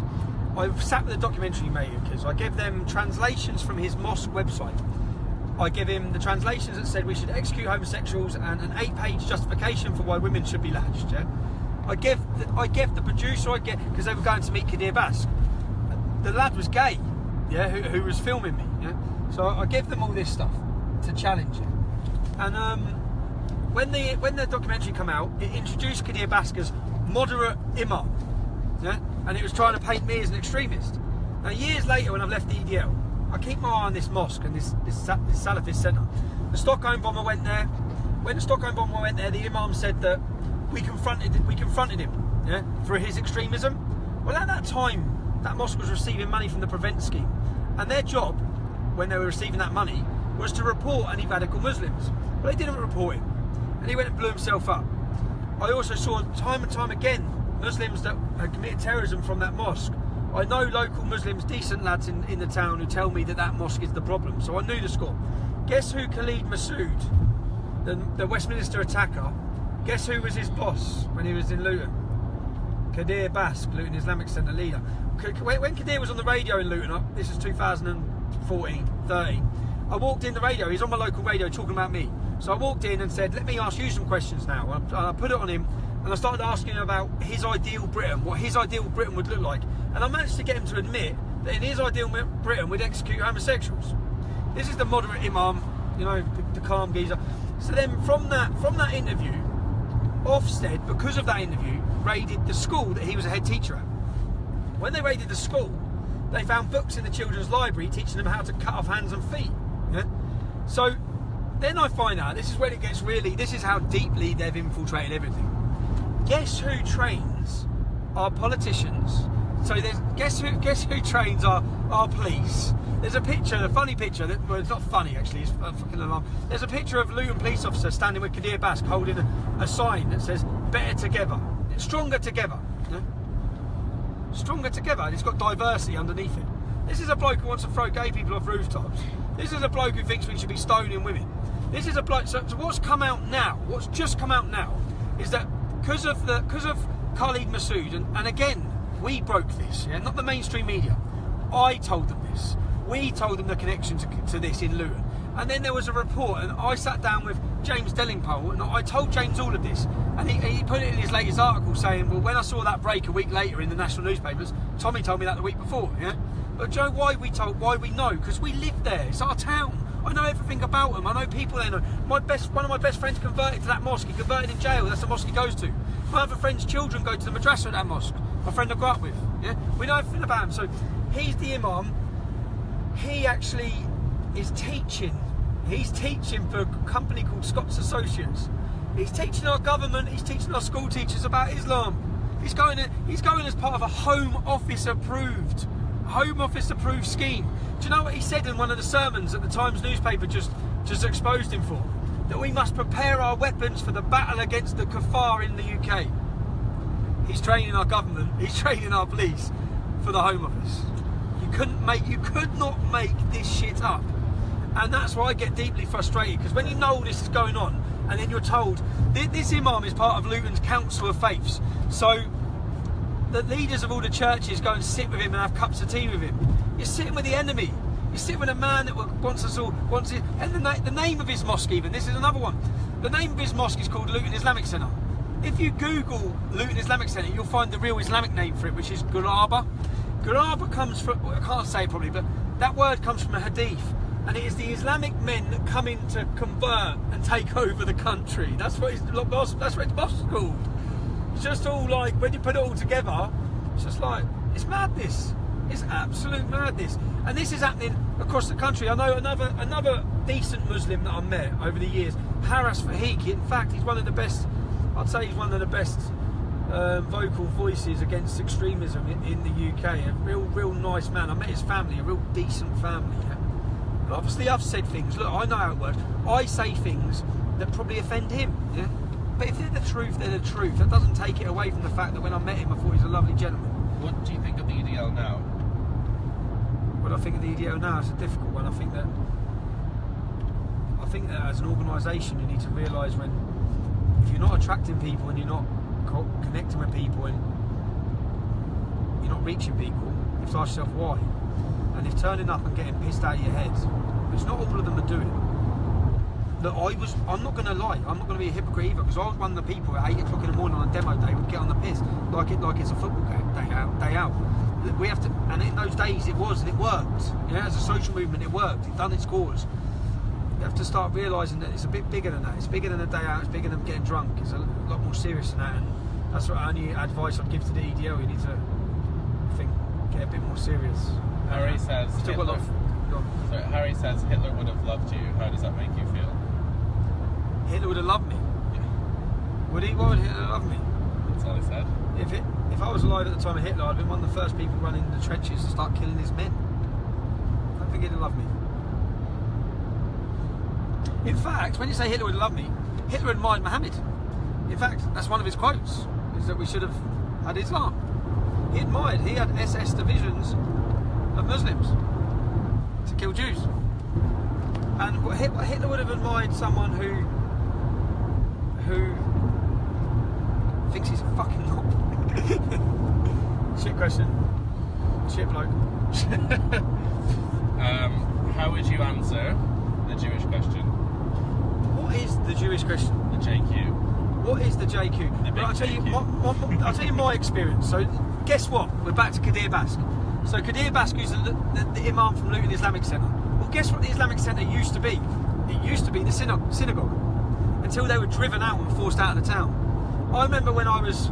I sat with the documentary makers. I gave them translations from his mosque website. I give him the translations that said we should execute homosexuals and an 8-page justification for why women should be lashed. Yeah? I gave the producer, because they were going to meet Kadir Bask. The lad was gay, yeah, who was filming me. Yeah? So I gave them all this stuff to challenge it. And when the documentary came out, it introduced Kadir Bask as moderate imam, yeah, and it was trying to paint me as an extremist. Now, years later, when I've left the EDL, I keep my eye on this mosque and this Salafist centre. The Stockholm bomber went there. When the Stockholm bomber went there, the imam said that we confronted him, yeah, for his extremism. Well, at that time, that mosque was receiving money from the Prevent scheme, and their job, when they were receiving that money, was to report any radical Muslims. Well, they didn't report him, and he went and blew himself up. I also saw time and time again Muslims that had committed terrorism from that mosque. I know local Muslims, decent lads in the town, who tell me that mosque is the problem, so I knew the score. Guess who Khalid Massoud, the Westminster attacker, guess who was his boss when he was in Luton? Kadir Bask, Luton Islamic Centre leader. When Kadir was on the radio in Luton, this is 2014, 13, I walked in the radio, he's on my local radio talking about me. So I walked in and said, let me ask you some questions now. And I put it on him, and I started asking him about his ideal Britain, what his ideal Britain would look like. And I managed to get him to admit that in his ideal Britain, we'd execute homosexuals. This is the moderate imam, you know, the calm geezer. So then from that interview, Ofsted, because of that interview, raided the school that he was a head teacher at. When they raided the school, they found books in the children's library teaching them how to cut off hands and feet. Yeah? So then I find out, this is when it gets really, this is how deeply they've infiltrated everything. Guess who trains our politicians? So guess who trains our police? There's a picture, a funny picture, well, it's not funny actually, it's a fucking alarm. There's a picture of Luton police officer standing with Kadir Bask holding a sign that says, better together, stronger together. Yeah? Stronger together, and it's got diversity underneath it. This is a bloke who wants to throw gay people off rooftops. This is a bloke who thinks we should be stoning women. This is a bloke, so what's come out now, what's just come out now, is that because of Khalid Massoud, and again, we broke this, yeah? Not the mainstream media. I told them this. We told them the connection to this in Luton. And then there was a report, and I sat down with James Dellingpole, and I told James all of this. And he put it in his latest article saying, well, when I saw that break a week later in the national newspapers, Tommy told me that the week before, yeah? But Joe, why we know? Because we live there. It's our town. I know everything about them. I know people there know. One of my best friends converted to that mosque. He converted in jail. That's the mosque he goes to. My other friend's children go to the madrasa at that mosque. My friend I grew up with. Yeah, we know everything about him. So he's the imam. He actually is teaching. He's teaching for a company called Scott's Associates. He's teaching our government. He's teaching our school teachers about Islam. He's going as part of a Home Office approved scheme. Do you know what he said in one of the sermons that the Times newspaper just exposed him for? That we must prepare our weapons for the battle against the kuffar in the UK. He's training our government, he's training our police for the Home Office. You could not make this shit up. And that's why I get deeply frustrated, because when you know all this is going on, and then you're told, this imam is part of Luton's Council of Faiths, so the leaders of all the churches go and sit with him and have cups of tea with him. You're sitting with the enemy. You're sitting with a man that wants us all, and the name of his mosque even, this is another one. The name of his mosque is called Luton Islamic Centre. If you Google Luton Islamic Centre, you'll find the real Islamic name for it, which is Ghuraba. Ghuraba comes from, well, I can't say probably, but that word comes from a hadith. And it is the Islamic men that come in to convert and take over the country. That's what it's mosque is called. It's just all like, when you put it all together, it's just like, it's madness. It's absolute madness. And this is happening across the country. I know another decent Muslim that I met over the years, Haras Fahiki. In fact, he's one of the best, I'd say he's one of the best vocal voices against extremism in the UK. A real nice man. I met his family, a real decent family. Yeah? And obviously I've said things, look, I know how it works. I say things that probably offend him. Yeah? But if they're the truth, they're the truth. That doesn't take it away from the fact that when I met him, I thought he was a lovely gentleman. What do you think of the EDL now? What I think of the EDL now, it's a difficult one. I think that as an organisation, you need to realise when, if you're not attracting people and you're not connecting with people and you're not reaching people, You have to ask yourself why. And if turning up and getting pissed out of your head, which not all of them are doing. Look, I'm not going to lie, I'm not going to be a hypocrite either, because I was one of the people at 8 o'clock in the morning on a demo day would get on the piss like it's a football game, day out. We have to, and in those days it was, and it worked. Yeah, as a social movement, it worked. It done its cause. You have to start realising that it's a bit bigger than that. It's bigger than a day out. It's bigger than getting drunk. It's a lot more serious than that. And that's what only advice I'd give to the EDL. You need to, I think, get a bit more serious. Harry says Hitler. So Harry says Hitler would have loved you. How does that make you feel? Hitler would have loved me. Yeah. Would he? Why would Hitler love me? That's all he said. If I was alive at the time of Hitler, I'd been one of the first people running in the trenches to start killing his men. I don't think he'd have loved me. In fact, when you say Hitler would love me, Hitler admired Muhammad. In fact, that's one of his quotes, is that we should have had Islam. He had SS divisions of Muslims to kill Jews. And Hitler would have admired someone who thinks he's a fucking knob. Shit question. Shit bloke. How would you answer the Jewish question? What is the Jewish question? The JQ. What is the JQ? The big I'll tell you, JQ. I'll tell you my experience. So, guess what? We're back to Qadir Bask. So, Qadir Bask, who's the Imam from Luton Islamic Centre. Well, guess what the Islamic Centre used to be? It used to be the synagogue. Until they were driven out and forced out of the town. I remember when I was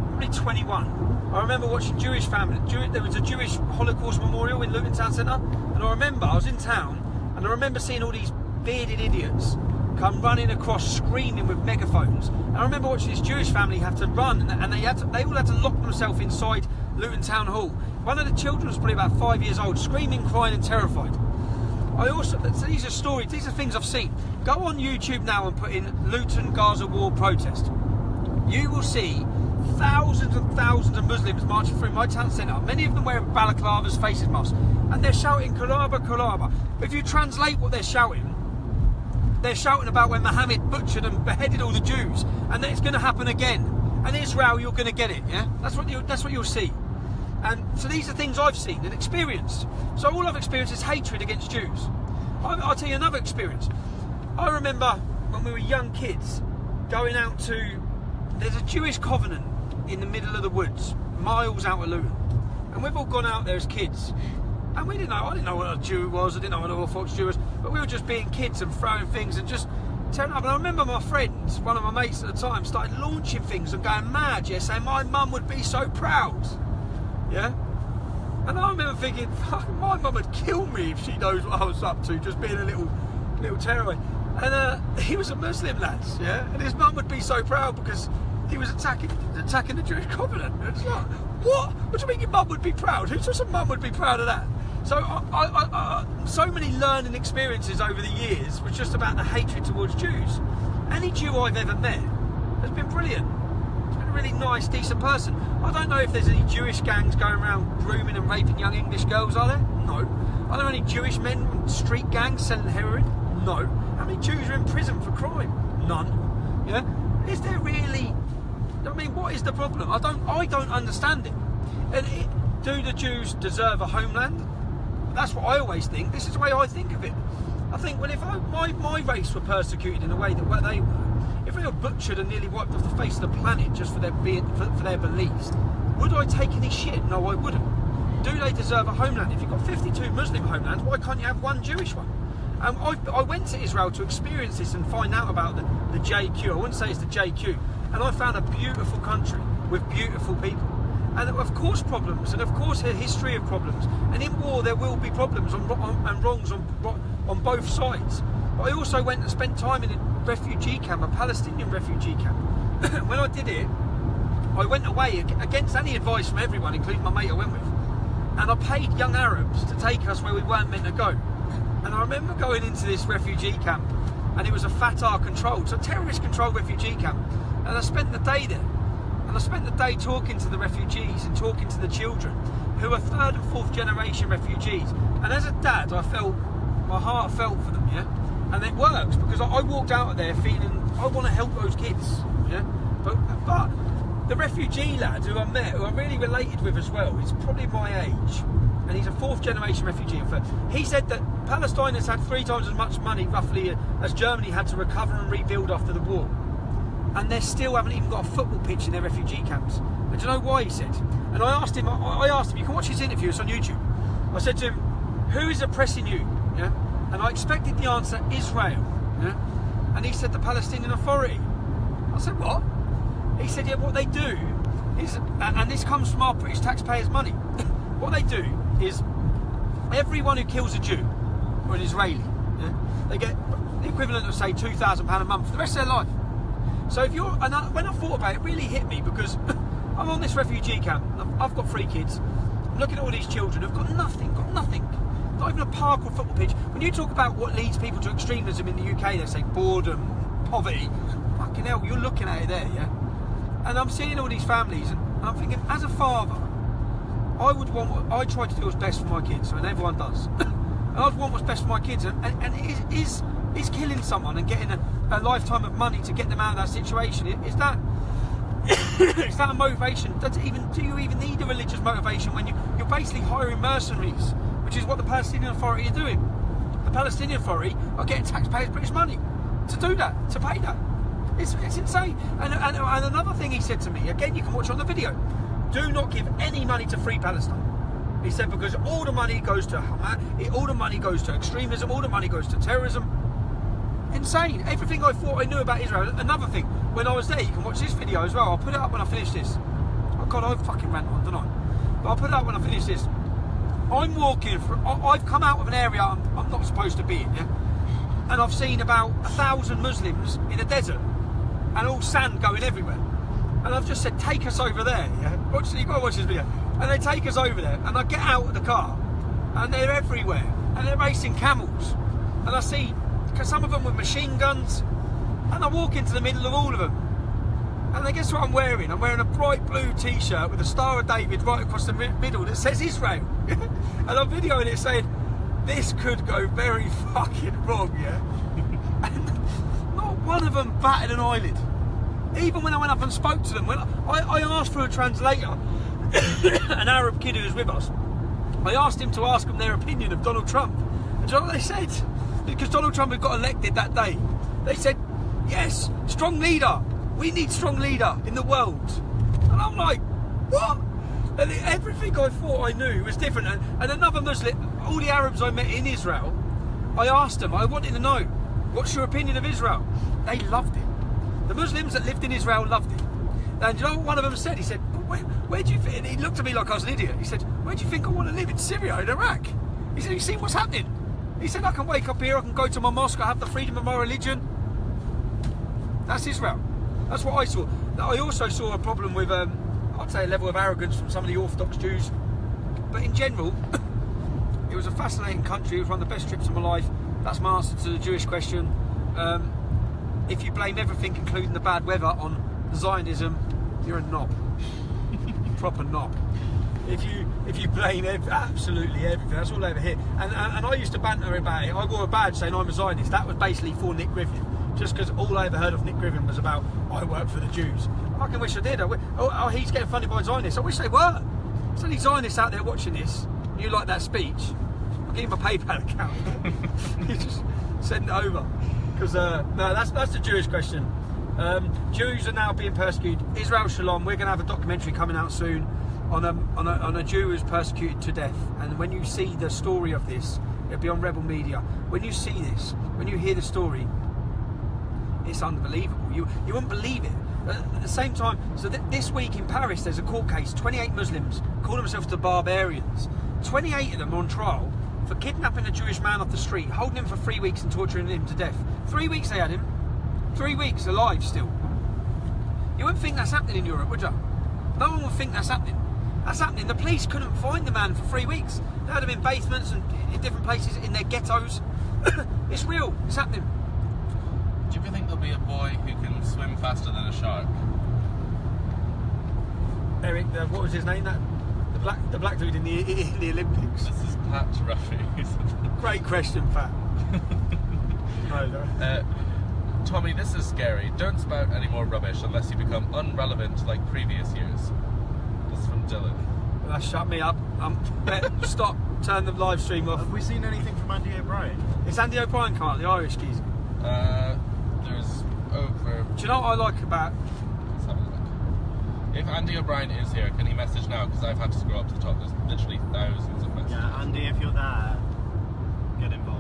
probably 21, I remember watching Jewish family. There was a Jewish Holocaust memorial in Luton Town Centre. And I remember, I was in town, and I remember seeing all these bearded idiots come running across screaming with megaphones. And I remember watching this Jewish family have to run, and they all had to lock themselves inside Luton Town Hall. One of the children was probably about 5 years old, screaming, crying and terrified. So these are stories, these are things I've seen. Go on YouTube now and put in Luton Gaza war protest. You will see thousands and thousands of Muslims marching through my town centre, many of them wearing balaclavas, faces masks, and they're shouting Karaba, Karaba. But if you translate what they're shouting about when Muhammad butchered and beheaded all the Jews, and that it's going to happen again. And Israel, you're going to get it, yeah? That's what you'll see. And so these are things I've seen and experienced. So all I've experienced is hatred against Jews. I'll tell you another experience. I remember when we were young kids going out to... There's a Jewish covenant in the middle of the woods, miles out of Luton. And we've all gone out there as kids. And I didn't know what a Jew was, I didn't know what an Orthodox Jew was, but we were just being kids and throwing things and just tearing up. And I remember my friends, one of my mates at the time, started launching things and going mad, yeah, saying my mum would be so proud. Yeah? And I remember thinking, fuck, my mum would kill me if she knows what I was up to, just being a little tearaway. And he was a Muslim, lads, yeah? And his mum would be so proud because he was attacking the Jewish covenant. And it's like, what? What do you mean your mum would be proud? Who says a mum would be proud of that? So so many learning experiences over the years was just about the hatred towards Jews. Any Jew I've ever met has been brilliant. He's been a really nice, decent person. I don't know if there's any Jewish gangs going around grooming and raping young English girls, are there? No. Are there any Jewish men, street gangs selling heroin? No. How many Jews are in prison for crime? None. Yeah? Is there really... I mean, what is the problem? I don't understand it. And do the Jews deserve a homeland? That's what I always think. This is the way I think of it. I think, well, if my race were persecuted in the way that they were, if they were butchered and nearly wiped off the face of the planet just for their beliefs, would I take any shit? No, I wouldn't. Do they deserve a homeland? If you've got 52 Muslim homelands, why can't you have one Jewish one? I went to Israel to experience this and find out about the JQ. I wouldn't say it's the JQ. And I found a beautiful country with beautiful people. And of course problems, and of course a history of problems. And in war there will be problems and wrongs on both sides. But I also went and spent time in a refugee camp, a Palestinian refugee camp. When I did it, I went away against any advice from everyone, including my mate I went with. And I paid young Arabs to take us where we weren't meant to go. And I remember going into this refugee camp, and it was a Fatah controlled, so terrorist controlled refugee camp. And I spent the day there. And I spent the day talking to the refugees and talking to the children who are 3rd and 4th generation refugees. And as a dad, my heart felt for them, yeah? And it works because I walked out of there feeling I want to help those kids, yeah? But the refugee lad who I met, who I'm really related with as well, is probably my age, and he's a 4th generation refugee. He said that Palestine has had 3 times as much money, roughly, as Germany had to recover and rebuild after the war. And they still haven't even got a football pitch in their refugee camps. And do you know why, he said? And I asked him, you can watch his interview, it's on YouTube. I said to him, who is oppressing you? Yeah? And I expected the answer, Israel. Yeah? And he said, the Palestinian Authority. I said, what? He said, yeah, what they do is, and this comes from our British taxpayers' money, what they do is everyone who kills a Jew or an Israeli, yeah, they get the equivalent of, say, £2,000 a month for the rest of their life. So if you're, and when I thought about it, it really hit me, because I'm on this refugee camp, I've got 3 kids, I'm looking at all these children who've got nothing, not even a park or football pitch. When you talk about what leads people to extremism in the UK, they say boredom, poverty. Fucking hell, you're looking at it there, yeah? And I'm seeing all these families, and I'm thinking, as a father, I try to do what's best for my kids, and everyone does. And I'd want what's best for my kids, and is killing someone and getting a lifetime of money to get them out of that situation, is that is that a motivation? Do you even need a religious motivation when you're basically hiring mercenaries, which is what the Palestinian Authority are doing? The Palestinian Authority are getting taxpayers' British money to do that, to pay that. It's insane. And another thing he said to me, again, you can watch on the video, do not give any money to Free Palestine. He said, because all the money goes to Hamas, all the money goes to extremism, all the money goes to terrorism. Insane. Everything I thought I knew about Israel. Another thing, when I was there, you can watch this video as well. I'll put it up when I finish this. Oh God, I fucking rant on, don't I? But I'll put it up when I finish this. I'm walking through, I've come out of an area I'm not supposed to be in, yeah? And I've seen about 1,000 Muslims in a desert, and all sand going everywhere. And I've just said, take us over there, yeah? You've got to watch this video. And they take us over there, and I get out of the car, and they're everywhere, and they're racing camels. And I see some of them with machine guns, and I walk into the middle of all of them. And then guess what I'm wearing? I'm wearing a bright blue t-shirt with a Star of David right across the middle that says Israel. And I'm videoing it saying, this could go very fucking wrong, yeah? And not one of them batted an eyelid. Even when I went up and spoke to them, when I asked for a translator, an Arab kid who was with us, I asked him to ask them their opinion of Donald Trump. And do you know what they said? Because Donald Trump had got elected that day. They said, yes, strong leader. We need strong leader in the world. And I'm like, what? And everything I thought I knew was different. And another Muslim, all the Arabs I met in Israel, I asked them, I wanted to know, what's your opinion of Israel? They loved it. The Muslims that lived in Israel loved it. And you know what one of them said? He said, where do you think? And he looked at me like I was an idiot. He said, where do you think I want to live? In Syria, in Iraq? He said, you see what's happening? He said, I can wake up here, I can go to my mosque, I have the freedom of my religion. That's Israel. That's what I saw. I also saw a problem with, I'd say, a level of arrogance from some of the Orthodox Jews. But in general, it was a fascinating country. It was one of the best trips of my life. That's my answer to the Jewish question. If you blame everything, including the bad weather, on Zionism, you're a knob. Proper knob. If you blame absolutely everything, that's all over here. And I used to banter about it. I wore a badge saying I'm a Zionist. That was basically for Nick Griffin. Just because all I ever heard of Nick Griffin was about, I work for the Jews. I fucking wish I did. He's getting funded by Zionists. I wish they were. There's only Zionists out there watching this. You like that speech? I'll give him a PayPal account. You just send it over. Because, no, that's the Jewish question. Jews are now being persecuted. Israel Shalom, we're going to have a documentary coming out soon on a Jew who's persecuted to death. And when you see the story of this, it'll be on Rebel Media. When you see this, when you hear the story, it's unbelievable. You wouldn't believe it. At the same time, so this week in Paris, there's a court case. 28 Muslims call themselves the barbarians. 28 of them are on trial for kidnapping a Jewish man off the street, holding him for 3 weeks and torturing him to death. 3 weeks they had him. 3 weeks alive still. You wouldn't think that's happening in Europe, would you? No one would think that's happening. That's happening. The police couldn't find the man for 3 weeks. They had him in basements and in different places, in their ghettos. It's real. It's happening. Do you ever think there'll be a boy who can swim faster than a shark? Eric, what was his name? The black dude in the Olympics. This is Pat Ruffy. Great question, Pat. No. Tommy, this is scary. Don't spout any more rubbish unless you become unrelevant like previous years. This is from Dylan. Well, that shut me up. Stop. Turn the live stream off. Have we seen anything from Andy O'Brien? Is Andy O'Brien come out, the Irish geezer? There's over... Do you know what I like about... Let's have a look. If Andy O'Brien is here, can he message now? Because I've had to scroll up to the top. There's literally thousands of messages. Yeah, Andy, if you're there, get involved.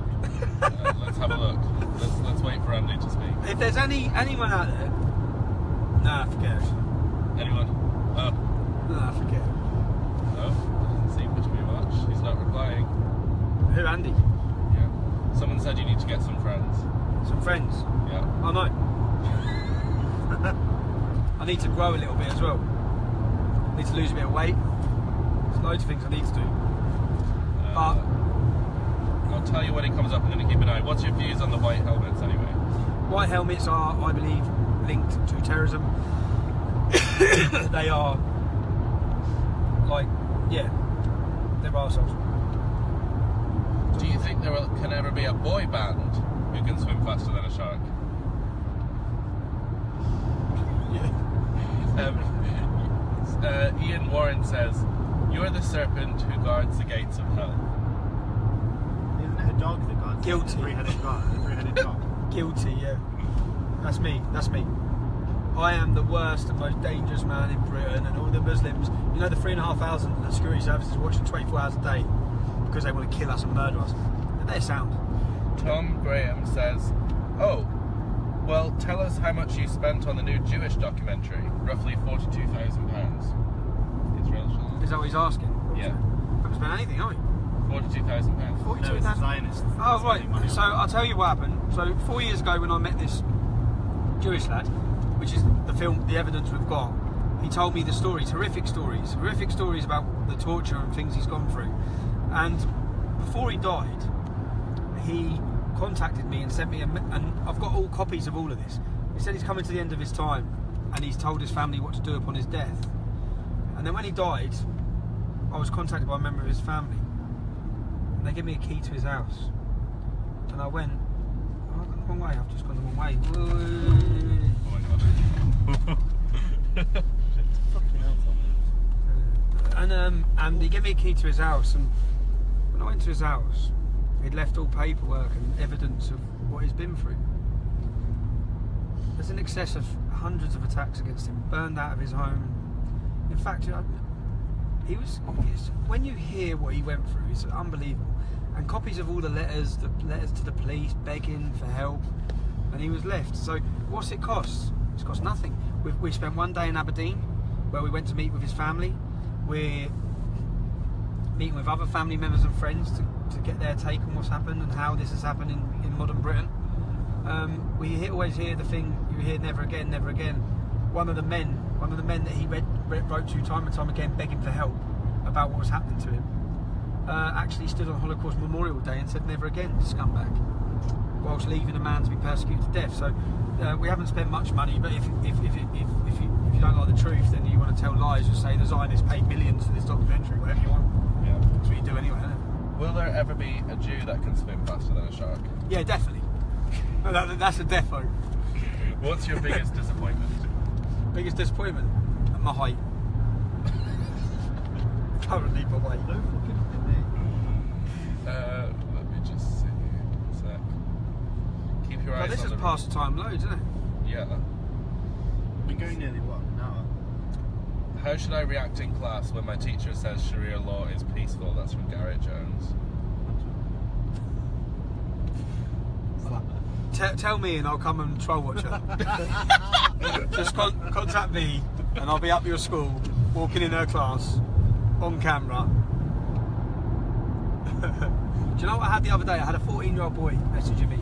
Let's have a look. Let's wait for Andy to speak. If there's anyone out there... Nah, forget it. Anyone? Oh. Nah, forget it. No? Doesn't seem to be much. He's not replying. Who, Andy? Yeah. Someone said you need to get some friends. Some friends? Yeah. I know. I need to grow a little bit as well. I need to lose a bit of weight. There's loads of things I need to do. But I'll tell you when it comes up. I'm going to keep an eye. What's your views on the white helmets anyway? white helmets are, I believe, linked to terrorism. They are like, yeah, they're arseholes. Do you think there can ever be a boy band who can swim faster than a shark? Ian Warren says, "You're the serpent who guards the gates of hell." Isn't it a dog that guards? Guilty. A three-headed dog. Guilty, yeah. That's me. I am the worst and most dangerous man in Britain, and all the Muslims, you know, the 3,500 that the security service is watching 24 hours a day because they want to kill us and murder us. They're sound. Tom Graham says, "Oh, well, tell us how much you spent on the new Jewish documentary. Roughly £42,000. Israel Shalom. Is that what he's asking? Yeah. Haven't spent anything, have we? £42,000. No, it's 42,000. Zionists. Oh, right. Spending money So on. I'll tell you what happened. So 4 years ago when I met this Jewish lad, which is the film, the evidence we've got, he told me the stories, horrific stories about the torture and things he's gone through. And before he died, he contacted me and sent me and I've got all copies of all of this. He said he's coming to the end of his time and he's told his family what to do upon his death. And then when he died, I was contacted by a member of his family. And they gave me a key to his house. And I went, oh, I've gone the wrong way, I've just gone the wrong way. Oh my god. Fucking hell, Tom. And he gave me a key to his house, and when I went to his house, he'd left all paperwork and evidence of what he's been through. There's in excess of hundreds of attacks against him, burned out of his home. In fact, when you hear what he went through, it's unbelievable. And copies of all the letters to the police begging for help, and he was left. So what's it cost? It's cost nothing. We spent one day in Aberdeen where we went to meet with his family. We're meeting with other family members and friends to get their take on what's happened and how this has happened in modern Britain. We always hear the thing, you hear never again, never again. One of the men that he wrote to time and time again begging for help about what was happening to him, actually stood on Holocaust Memorial Day and said never again, scumbag, whilst leaving a man to be persecuted to death. So we haven't spent much money, but if you don't like the truth, then you want to tell lies and say the Zionists paid millions for this documentary, whatever you want. Yeah. That's what you do anyway, isn't it? Will there ever be a Jew that can swim faster than a shark? Yeah, definitely. That's a defo. What's your biggest disappointment? Biggest disappointment? My height. Currently my weight. No fucking me. Let me just see. A sec. Keep your eyes This on is the past the time loads, isn't it? Yeah. Been going nearly what, an hour? How should I react in class when my teacher says Sharia law is peaceful? That's from Garrett Jones. Tell me and I'll come and troll watch her. Just contact me and I'll be up your school, walking in her class, on camera. Do you know what I had the other day? I had a 14-year-old boy messaging me.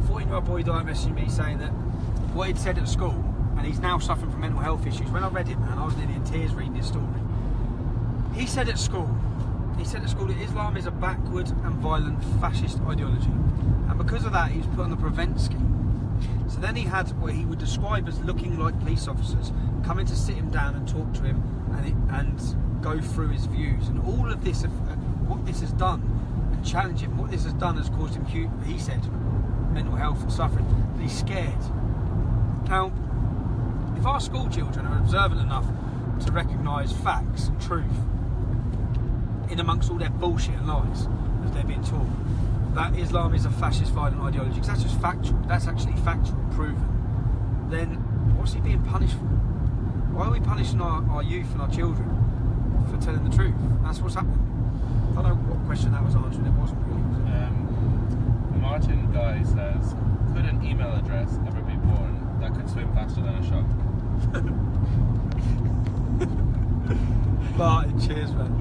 A 14-year-old boy messaging me saying that what he'd said at school, and he's now suffering from mental health issues. When I read it, man, I was nearly in tears reading his story. He said at school that Islam is a backward and violent fascist ideology. And because of that, he was put on the prevent scheme. So then he had what he would describe as looking like police officers coming to sit him down and talk to him and go through his views. And all of this, what this has done, and challenge him, what this has done has caused him, he said, mental health and suffering, that he's scared. Now, if our school children are observant enough to recognise facts and truth in amongst all their bullshit and lies as they're being taught, that Islam is a fascist violent ideology, because that's just factual, that's actually factual, proven, then what's he being punished for? Why are we punishing our youth and our children for telling the truth? That's what's happening. I don't know what question that was answering, it wasn't really, was it? Martin Guy says, could an email address ever be born that could swim faster than a shark? Martin, cheers, man.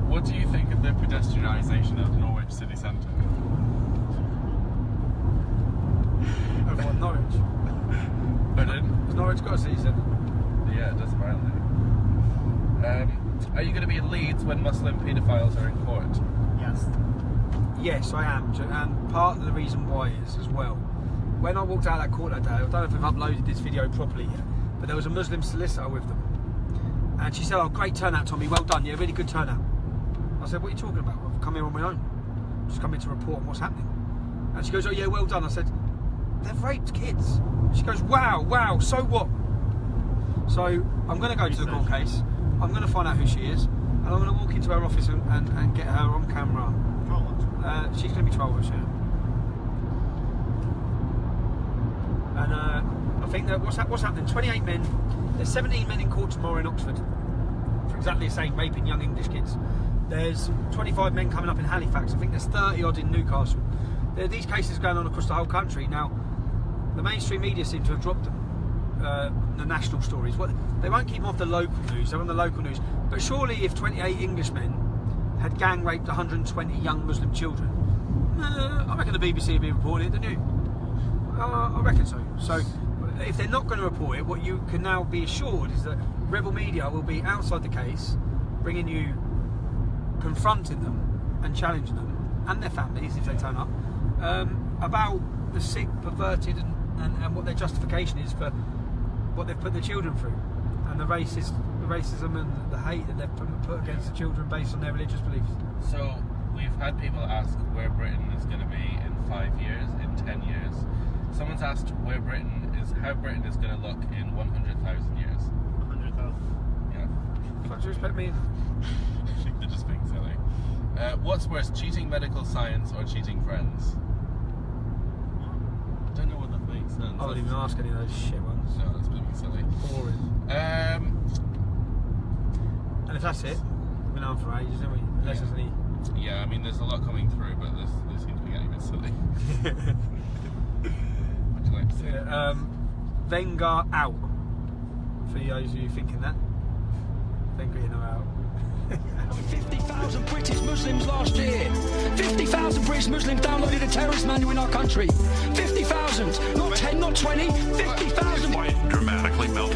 What do you think of the pedestrianisation of Norwich city centre? Over what, Norwich? Pardon? Has Norwich got a city centre? Yeah, it does apparently. Are you going to be in Leeds when Muslim paedophiles are in court? Yes. Yes, I am, and part of the reason why is as well, when I walked out of that court that day, I don't know if I've uploaded this video properly yet, but there was a Muslim solicitor with them, and she said, oh, great turnout, Tommy, well done, yeah, really good turnout. I said, what are you talking about? I've come here on my own, just come here to report on what's happening. And she goes, oh yeah, well done. I said, they've raped kids. She goes, wow, so what? So I'm going to go to the court case, I'm going to find out who she is, and I'm going to walk into her office and get her on camera. She's going to be 12 this year. And I think that what's happening, 28 men, there's 17 men in court tomorrow in Oxford for exactly the same, raping young English kids. There's 25 men coming up in Halifax, I think there's 30 odd in Newcastle. There are these cases going on across the whole country. Now, the mainstream media seem to have dropped them, the national stories. They won't keep them off the local news, they're on the local news. But surely if 28 Englishmen had gang raped 120 young Muslim children, I reckon the BBC would be reporting it, don't you? I reckon so. So if they're not going to report it, what you can now be assured is that rebel media will be outside the case, bringing you, confronting them and challenging them and their families if they turn up, about the sick, perverted and what their justification is for what they've put their children through, and the racism and the hate that they've put against the children based on their religious beliefs. So we've had people ask where Britain is going to be in 5 years, in 10 years. Someone's asked how Britain is going to look in 100,000 years. 100,000. Yeah. What do you expect me? They're just being silly. What's worse, cheating medical science or cheating friends? I don't know what that makes sense. I wouldn't even ask any of those shit ones. No, that's being silly. Boring. And if that's it, we've been on for ages, haven't we? Unless there's any... Yeah, I mean, there's a lot coming through, but this seems to be getting a bit silly. What would you like to say? Wenger out. For those of you thinking that. Wenger in or out. 50,000 British Muslims last year. 50,000 British Muslims downloaded a terrorist manual in our country. 50,000, not 10, not 20, 50,000. Dramatically melted.